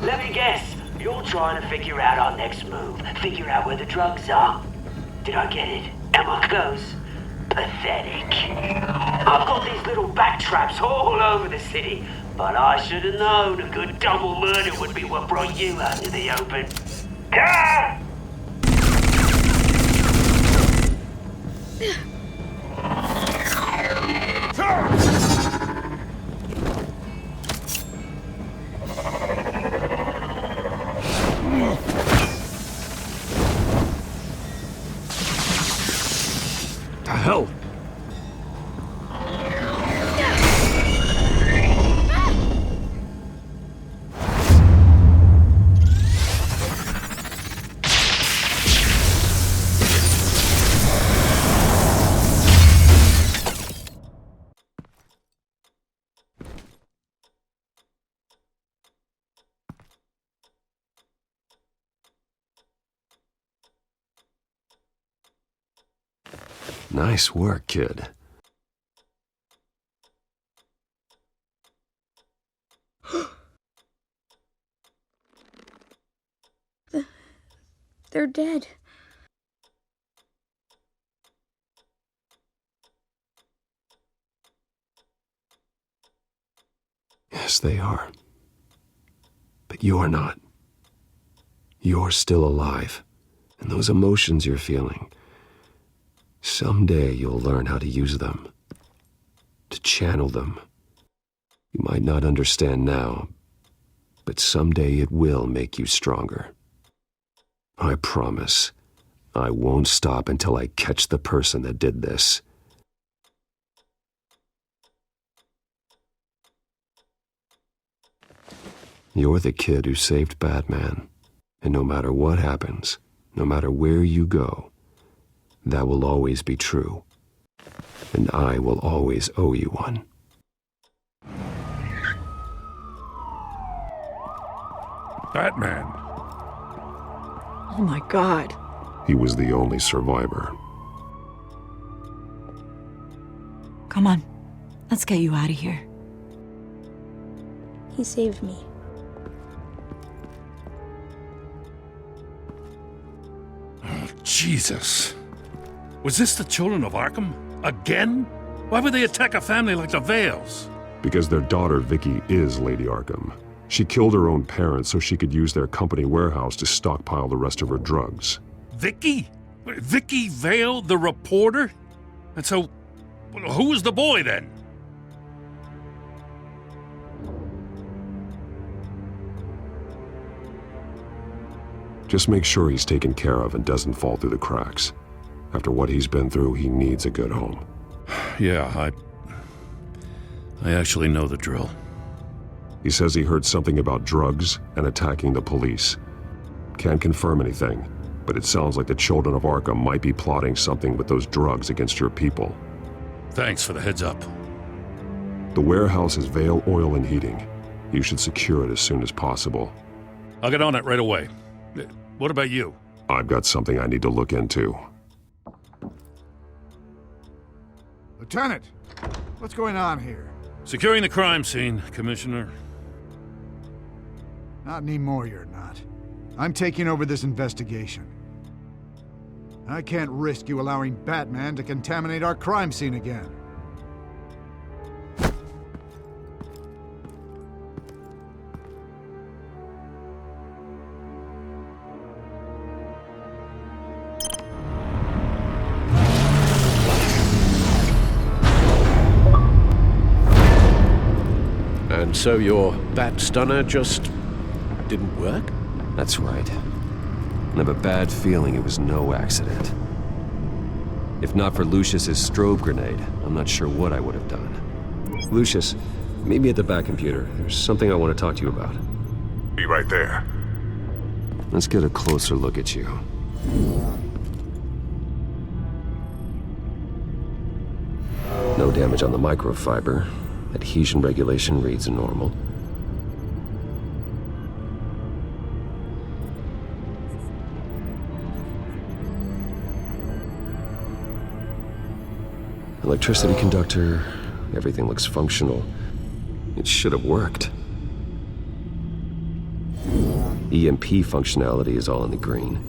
Let me guess. You're trying to figure out our next move. Figure out where the drugs are. Did I get it? Am I close? Pathetic. I've got these little bat traps all over the city, but I should have known a good double murder would be what brought you out into the open. Ah! The hell? Nice work, kid. They're dead. Yes, they are. But you're not. You're still alive. And those emotions you're feeling, someday you'll learn how to use them. To channel them. You might not understand now, but someday it will make you stronger. I promise, I won't stop until I catch the person that did this. You're the kid who saved Batman, and no matter what happens, no matter where you go, that will always be true, and I will always owe you one. Batman. Oh my God. He was the only survivor. Come on, let's get you out of here. He saved me. Oh, Jesus. Was this the children of Arkham? Again? Why would they attack a family like the Vales? Because their daughter, Vicky, is Lady Arkham. She killed her own parents so she could use their company warehouse to stockpile the rest of her drugs. Vicky? Vicky Vale, the reporter? And so, who was the boy then? Just make sure he's taken care of and doesn't fall through the cracks. After what he's been through, he needs a good home. Yeah, I actually know the drill. He says he heard something about drugs and attacking the police. Can't confirm anything, but it sounds like the children of Arkham might be plotting something with those drugs against your people. Thanks for the heads up. The warehouse is Vale Oil and Heating. You should secure it as soon as possible. I'll get on it right away. What about you? I've got something I need to look into. Lieutenant, what's going on here? Securing the crime scene, Commissioner. Not anymore, you're not. I'm taking over this investigation. I can't risk you allowing Batman to contaminate our crime scene again. And so your bat stunner just didn't work? That's right. I have a bad feeling it was no accident. If not for Lucius's strobe grenade, I'm not sure what I would have done. Lucius, meet me at the back computer. There's something I want to talk to you about. Be right there. Let's get a closer look at you. No damage on the microfiber. Adhesion regulation reads normal. Electricity conductor, everything looks functional. It should have worked. EMP functionality is all in the green.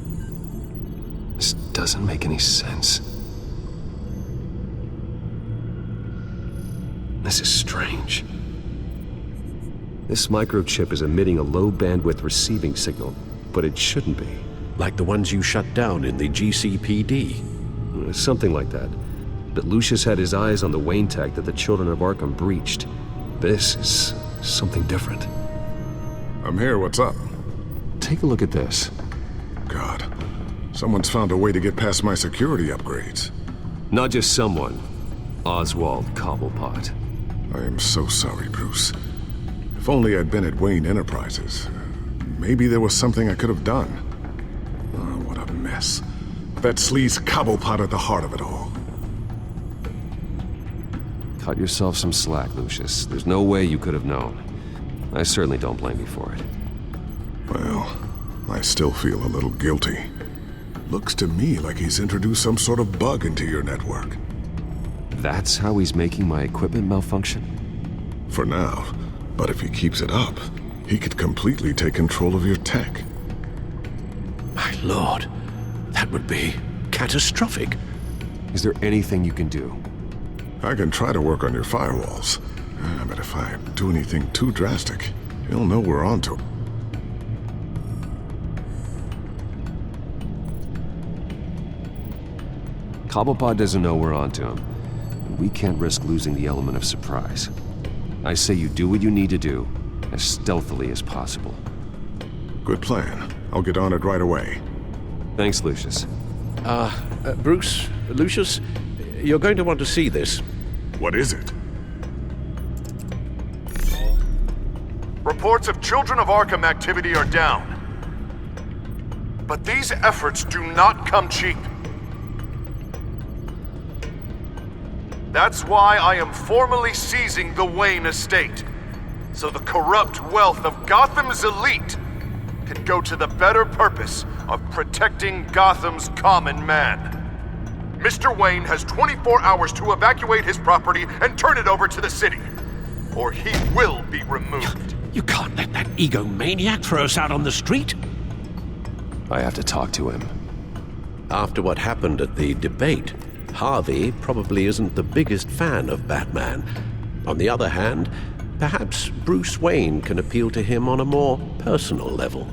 This doesn't make any sense. This is strange. This microchip is emitting a low bandwidth receiving signal, but it shouldn't be. Like the ones you shut down in the GCPD? Something like that. But Lucius had his eyes on the Wayne tech that the Children of Arkham breached. This is something different. I'm here, what's up? Take a look at this. God, someone's found a way to get past my security upgrades. Not just someone. Oswald Cobblepot. I am so sorry, Bruce. If only I'd been at Wayne Enterprises. Maybe there was something I could have done. Oh, what a mess. That sleaze Cobblepot at the heart of it all. Cut yourself some slack, Lucius. There's no way you could have known. I certainly don't blame you for it. Well, I still feel a little guilty. Looks to me like he's introduced some sort of bug into your network. That's how he's making my equipment malfunction? For now. But if he keeps it up, he could completely take control of your tech. My lord, that would be catastrophic. Is there anything you can do? I can try to work on your firewalls. But if I do anything too drastic, he'll know we're onto it. Cobblepot doesn't know we're onto him. We can't risk losing the element of surprise. I say you do what you need to do, as stealthily as possible. Good plan. I'll get on it right away. Thanks, Lucius. Bruce, Lucius, you're going to want to see this. What is it? Reports of Children of Arkham activity are down. But these efforts do not come cheap. That's why I am formally seizing the Wayne estate, so the corrupt wealth of Gotham's elite can go to the better purpose of protecting Gotham's common man. Mr. Wayne has 24 hours to evacuate his property and turn it over to the city, or he will be removed. You can't let that egomaniac throw us out on the street. I have to talk to him. After what happened at the debate, Harvey probably isn't the biggest fan of Batman. On the other hand, perhaps Bruce Wayne can appeal to him on a more personal level.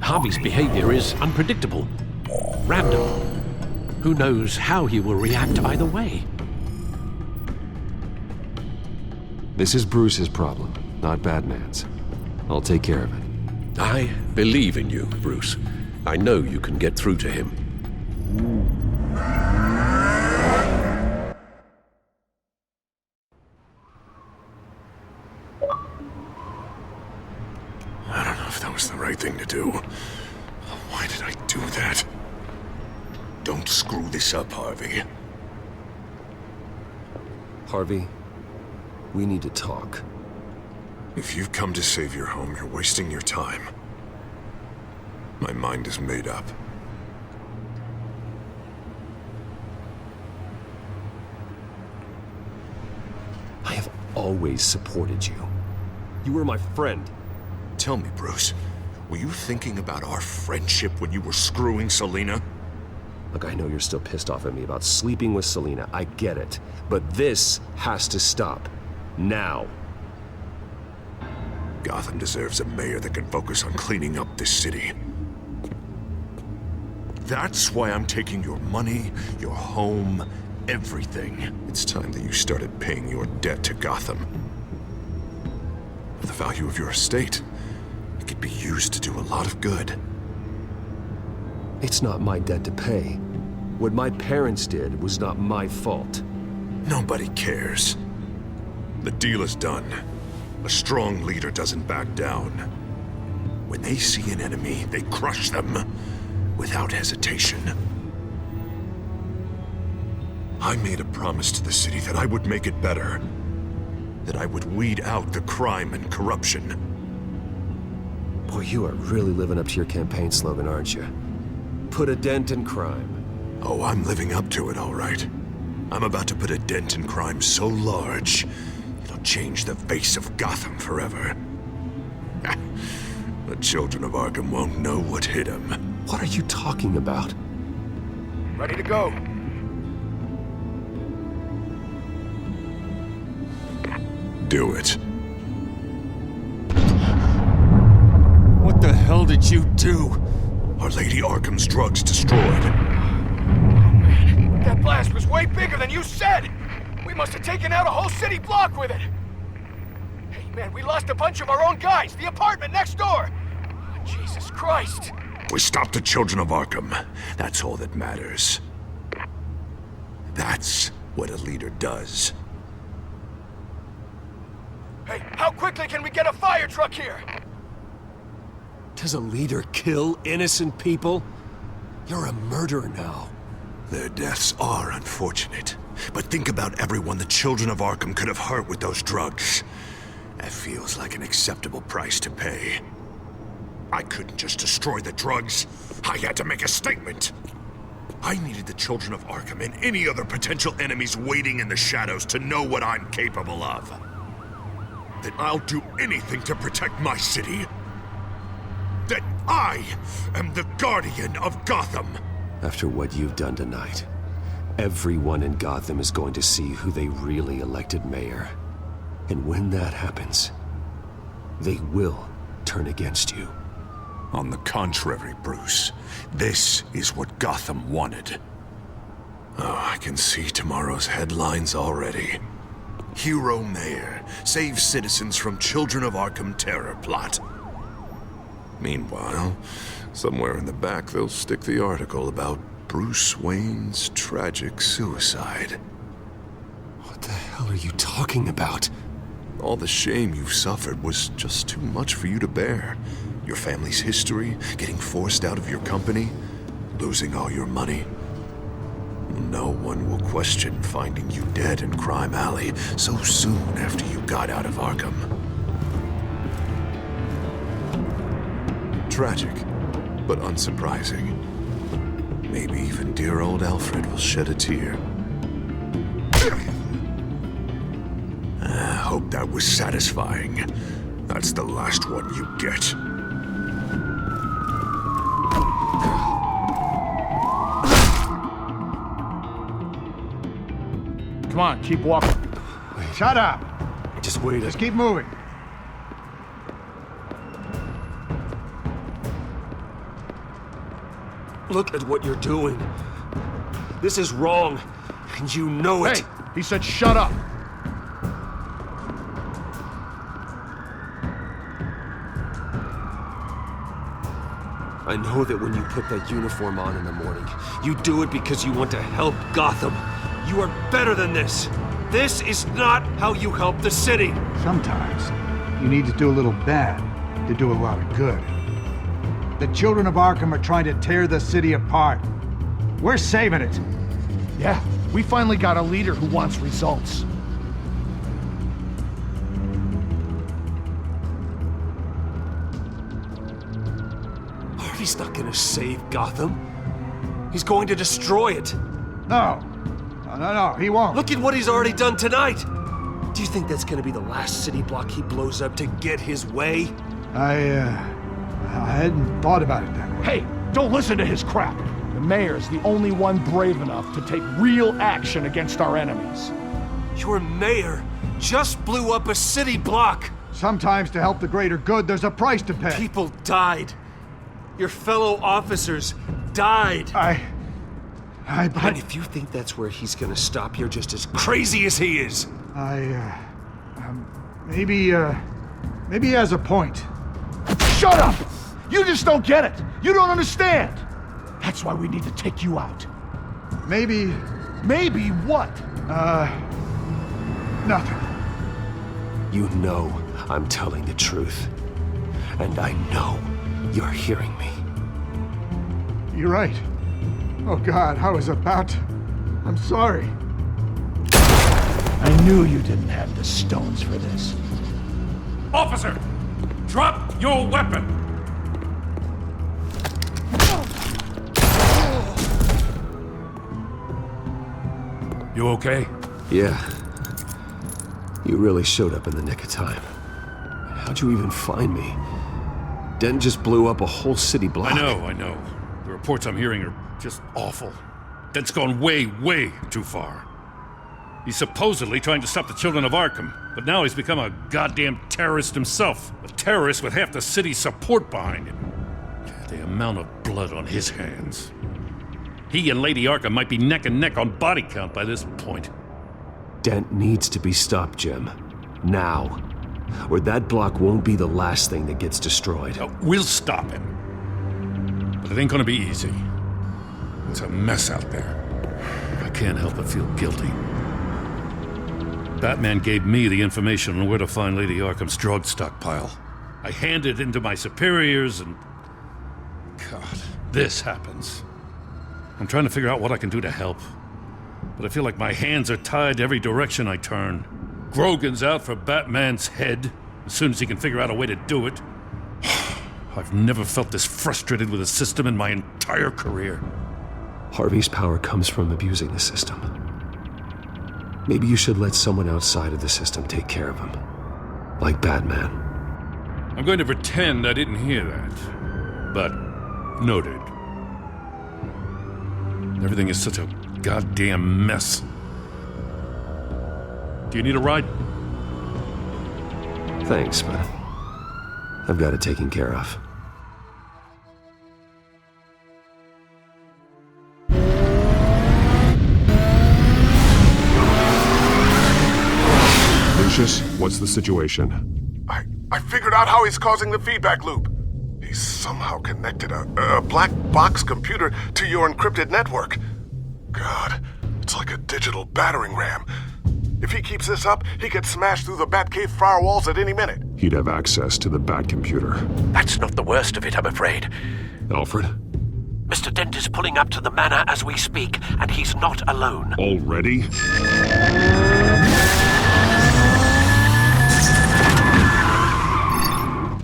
Harvey's behavior is unpredictable, random. Who knows how he will react either way? This is Bruce's problem, not Batman's. I'll take care of it. I believe in you, Bruce. I know you can get through to him. I don't know if that was the right thing to do. Why did I do that? Don't screw this up, Harvey. Harvey, we need to talk. If you've come to save your home, you're wasting your time. My mind is made up. I have always supported you. You were my friend. Tell me, Bruce, were you thinking about our friendship when you were screwing Selina? Look, I know you're still pissed off at me about sleeping with Selina. I get it. But this has to stop. Now. Gotham deserves a mayor that can focus on cleaning up this city. That's why I'm taking your money, your home, everything. It's time that you started paying your debt to Gotham. of the value of your estate. It could be used to do a lot of good. It's not my debt to pay. What my parents did was not my fault. Nobody cares. The deal is done. A strong leader doesn't back down. When they see an enemy, they crush them without hesitation. I made a promise to the city that I would make it better. That I would weed out the crime and corruption. Boy, you are really living up to your campaign slogan, aren't you? Put a dent in crime. Oh, I'm living up to it, all right. I'm about to put a dent in crime so large, it'll change the face of Gotham forever. The children of Arkham won't know what hit them. What are you talking about? Ready to go. Do it. What the hell did you do? Our Lady Arkham's drugs destroyed. That blast was way bigger than you said! We must have taken out a whole city block with it! Hey man, we lost a bunch of our own guys! The apartment next door! Oh, Jesus Christ! We stopped the children of Arkham. That's all that matters. That's what a leader does. Hey, how quickly can we get a fire truck here? Does a leader kill innocent people? You're a murderer now. Their deaths are unfortunate. But think about everyone the children of Arkham could have hurt with those drugs. That feels like an acceptable price to pay. I couldn't just destroy the drugs. I had to make a statement. I needed the children of Arkham and any other potential enemies waiting in the shadows to know what I'm capable of. That I'll do anything to protect my city. That I am the guardian of Gotham. After what you've done tonight, everyone in Gotham is going to see who they really elected mayor. And when that happens, they will turn against you. On the contrary, Bruce, this is what Gotham wanted. Oh, I can see tomorrow's headlines already. Hero Mayor saves citizens from Children of Arkham terror plot. Meanwhile, somewhere in the back they'll stick the article about Bruce Wayne's tragic suicide. What the hell are you talking about? All the shame you've suffered was just too much for you to bear. Your family's history, getting forced out of your company, losing all your money. No one will question finding you dead in Crime Alley so soon after you got out of Arkham. Tragic, but unsurprising. Maybe even dear old Alfred will shed a tear. I hope that was satisfying. That's the last one you get. Come on, keep walking. Shut up! Just wait. Just keep moving. Look at what you're doing. This is wrong, and you know it. Hey, he said shut up. I know that when you put that uniform on in the morning, you do it because you want to help Gotham. You are better than this. This is not how you help the city. Sometimes you need to do a little bad to do a lot of good. The children of Arkham are trying to tear the city apart. We're saving it. Yeah, we finally got a leader who wants results. Harvey's not gonna save Gotham. He's going to destroy it. No, he won't. Look at what he's already done tonight. Do you think that's gonna be the last city block he blows up to get his way? I hadn't thought about it that way. Hey, don't listen to his crap. The mayor's the only one brave enough to take real action against our enemies. Your mayor just blew up a city block. Sometimes to help the greater good, there's a price to pay. People died. Your fellow officers died. And if you think that's where he's gonna stop, you're just as crazy as he is. Maybe Maybe he has a point. Shut up! You just don't get it. You don't understand. That's why we need to take you out. Maybe... Maybe what? Nothing. You know I'm telling the truth. And I know you're hearing me. You're right. Oh God, I was about to... I'm sorry. I knew you didn't have the stones for this. Officer! Drop your weapon! You okay? Yeah. You really showed up in the nick of time. How'd you even find me? Den just blew up a whole city block. I know. The reports I'm hearing are just awful. Den's gone way, way too far. He's supposedly trying to stop the children of Arkham, but now he's become a goddamn terrorist himself. A terrorist with half the city's support behind him. The amount of blood on his hands. He and Lady Arkham might be neck and neck on body count by this point. Dent needs to be stopped, Jim. Now. Or that block won't be the last thing that gets destroyed. We'll stop him. But it ain't gonna be easy. It's a mess out there. I can't help but feel guilty. Batman gave me the information on where to find Lady Arkham's drug stockpile. I handed it into my superiors and... God, this happens. I'm trying to figure out what I can do to help. But I feel like my hands are tied every direction I turn. Grogan's out for Batman's head as soon as he can figure out a way to do it. I've never felt this frustrated with a system in my entire career. Harvey's power comes from abusing the system. Maybe you should let someone outside of the system take care of him. Like Batman. I'm going to pretend I didn't hear that. But noted. Everything is such a goddamn mess. Do you need a ride? Thanks, but I've got it taken care of. Lucius, what's the situation? I figured out how he's causing the feedback loop. He's somehow connected a black box computer to your encrypted network. God, it's like a digital battering ram. If he keeps this up, he could smash through the Batcave firewalls at any minute. He'd have access to the Bat computer. That's not the worst of it, I'm afraid. Alfred? Mr. Dent is pulling up to the manor as we speak, and he's not alone. Already?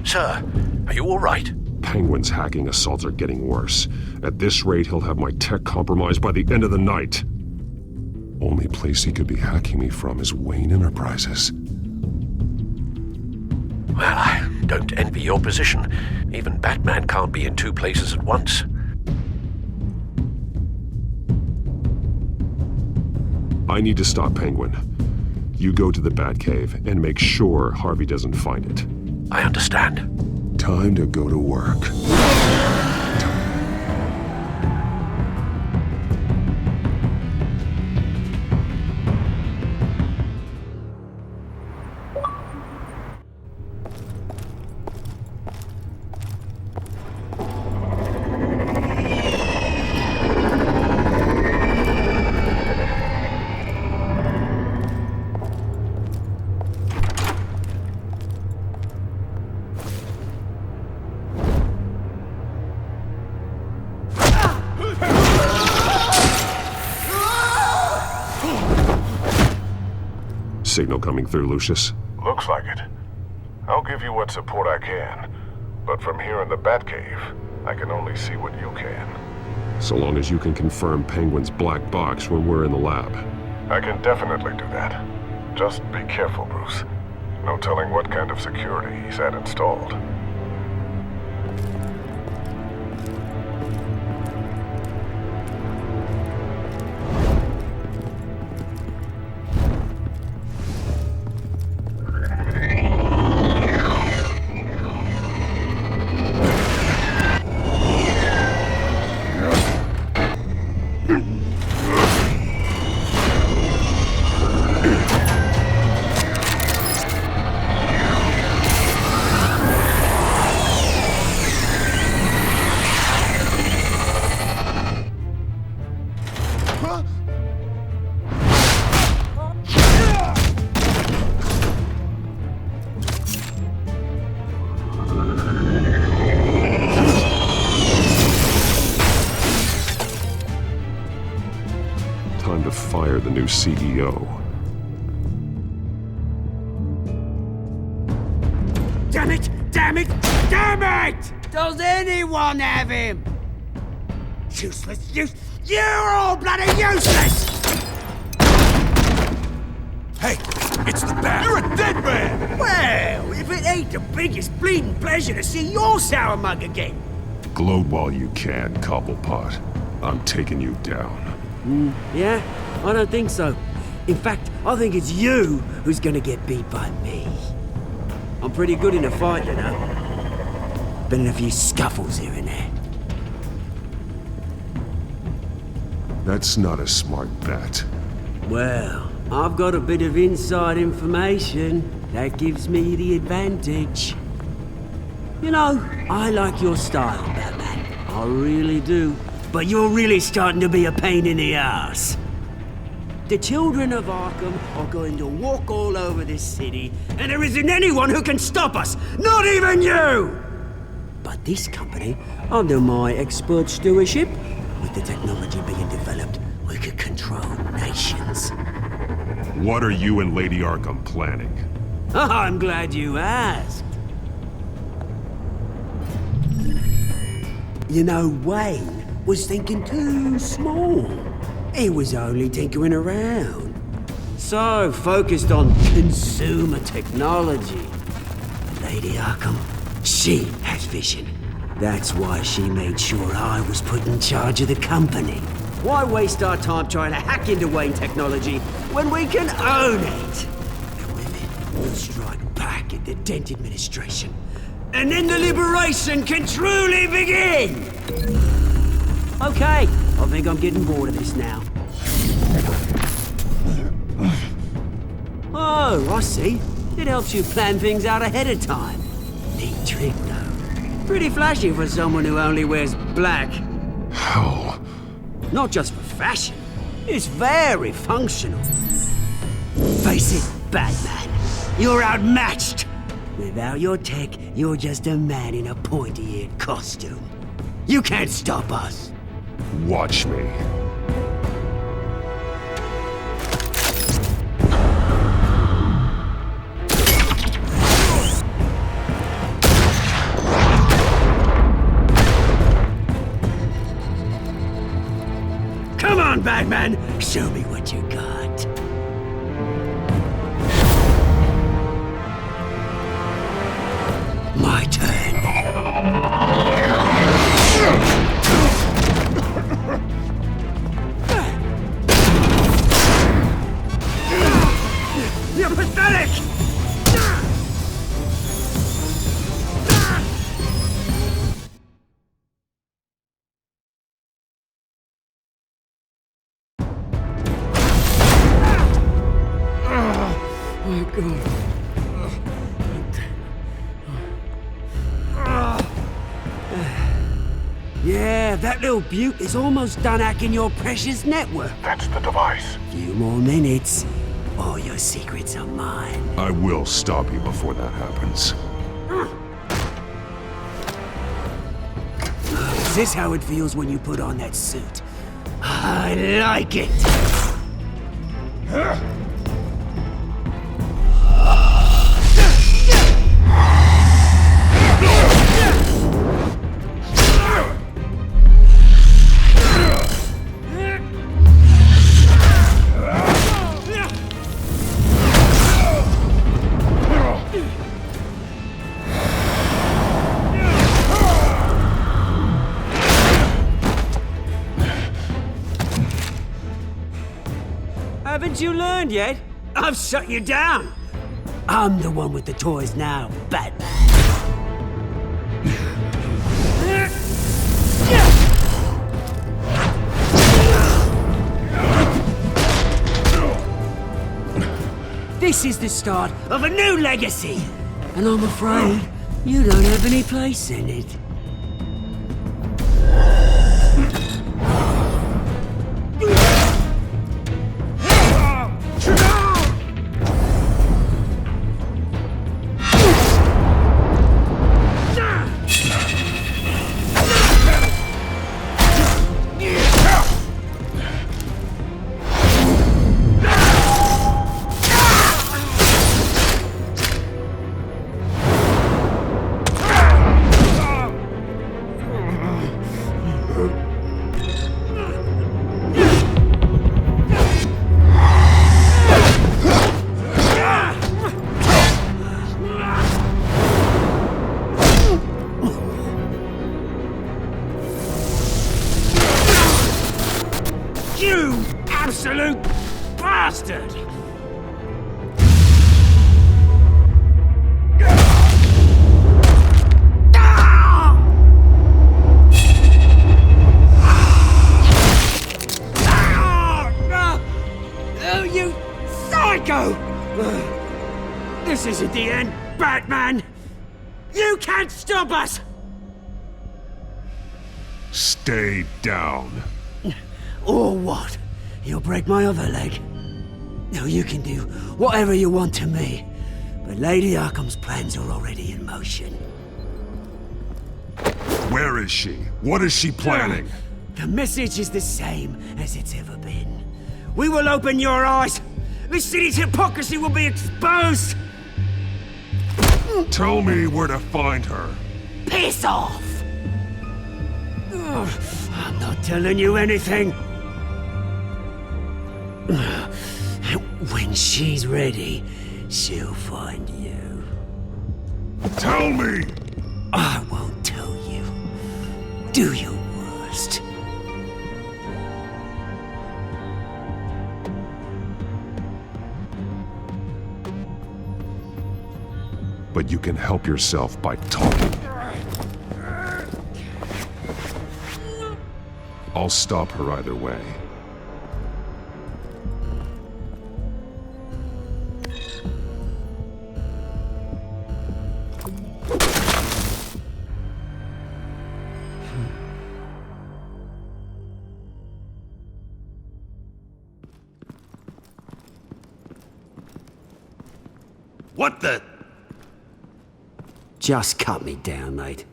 Sir, are you all right? Penguin's hacking assaults are getting worse. At this rate, he'll have my tech compromised by the end of the night. Only place he could be hacking me from is Wayne Enterprises. Well, I don't envy your position. Even Batman can't be in two places at once. I need to stop Penguin. You go to the Batcave and make sure Harvey doesn't find it. I understand. Time to go to work. Signal coming through, Lucius. Looks like it. I'll give you what support I can. But from here in the Batcave, I can only see what you can. So long as you can confirm Penguin's black box when we're in the lab. I can definitely do that. Just be careful, Bruce. No telling what kind of security he's had installed. new CEO. Damn it! Damn it! Damn it! Does anyone have him? Useless, you're all bloody useless! Hey, it's the Bat. You're a dead man! Well, if it ain't the biggest bleeding pleasure to see your sour mug again. Gloat while you can, Cobblepot. I'm taking you down. Yeah? I don't think so. In fact, I think it's you who's gonna get beat by me. I'm pretty good in a fight, you know. Been in a few scuffles here and there. That's not a smart bet. Well, I've got a bit of inside information that gives me the advantage. You know, I like your style, Batman. I really do. But you're really starting to be a pain in the ass. The children of Arkham are going to walk all over this city, and there isn't anyone who can stop us! Not even you! But this company, under my expert stewardship, with the technology being developed, we could control nations. What are you and Lady Arkham planning? I'm glad you asked. You know, Wayne was thinking too small. He was only tinkering around. So focused on consumer technology. Lady Arkham, she has vision. That's why she made sure I was put in charge of the company. Why waste our time trying to hack into Wayne technology when we can own it? The women will strike back at the Dent administration. And then the liberation can truly begin! Okay, I think I'm getting bored of this now. Oh, I see. It helps you plan things out ahead of time. Neat trick, though. Pretty flashy for someone who only wears black. Hell. Not just for fashion. It's very functional. Face it, Batman. You're outmatched. Without your tech, you're just a man in a pointy-eared costume. You can't stop us. Watch me. Come on, Batman! Show me what you got. My turn. You're pathetic! Oh, God. Yeah, that little beaut is almost done hacking your precious network. That's the device. Few more minutes. All your secrets are mine. I will stop you before that happens. Is this how it feels when you put on that suit? I like it! Haven't you learned yet? I've shut you down. I'm the one with the toys now, Batman. This is the start of a new legacy, and I'm afraid you don't have any place in it. Psycho! This isn't the end, Batman! You can't stop us! Stay down. Or what? You'll break my other leg. No, you can do whatever you want to me. But Lady Arkham's plans are already in motion. Where is she? What is she planning? The message is the same as it's ever been. We will open your eyes. This city's hypocrisy will be exposed. Tell me where to find her. Piss off! I'm not telling you anything. When she's ready, she'll find you. Tell me! I won't tell you. Do your worst. But you can help yourself by talking. I'll stop her either way. What the? Just cut me down, mate.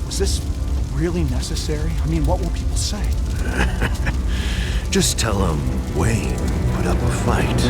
Was this really necessary? I mean, what will people say? Just tell him Wayne put up a fight.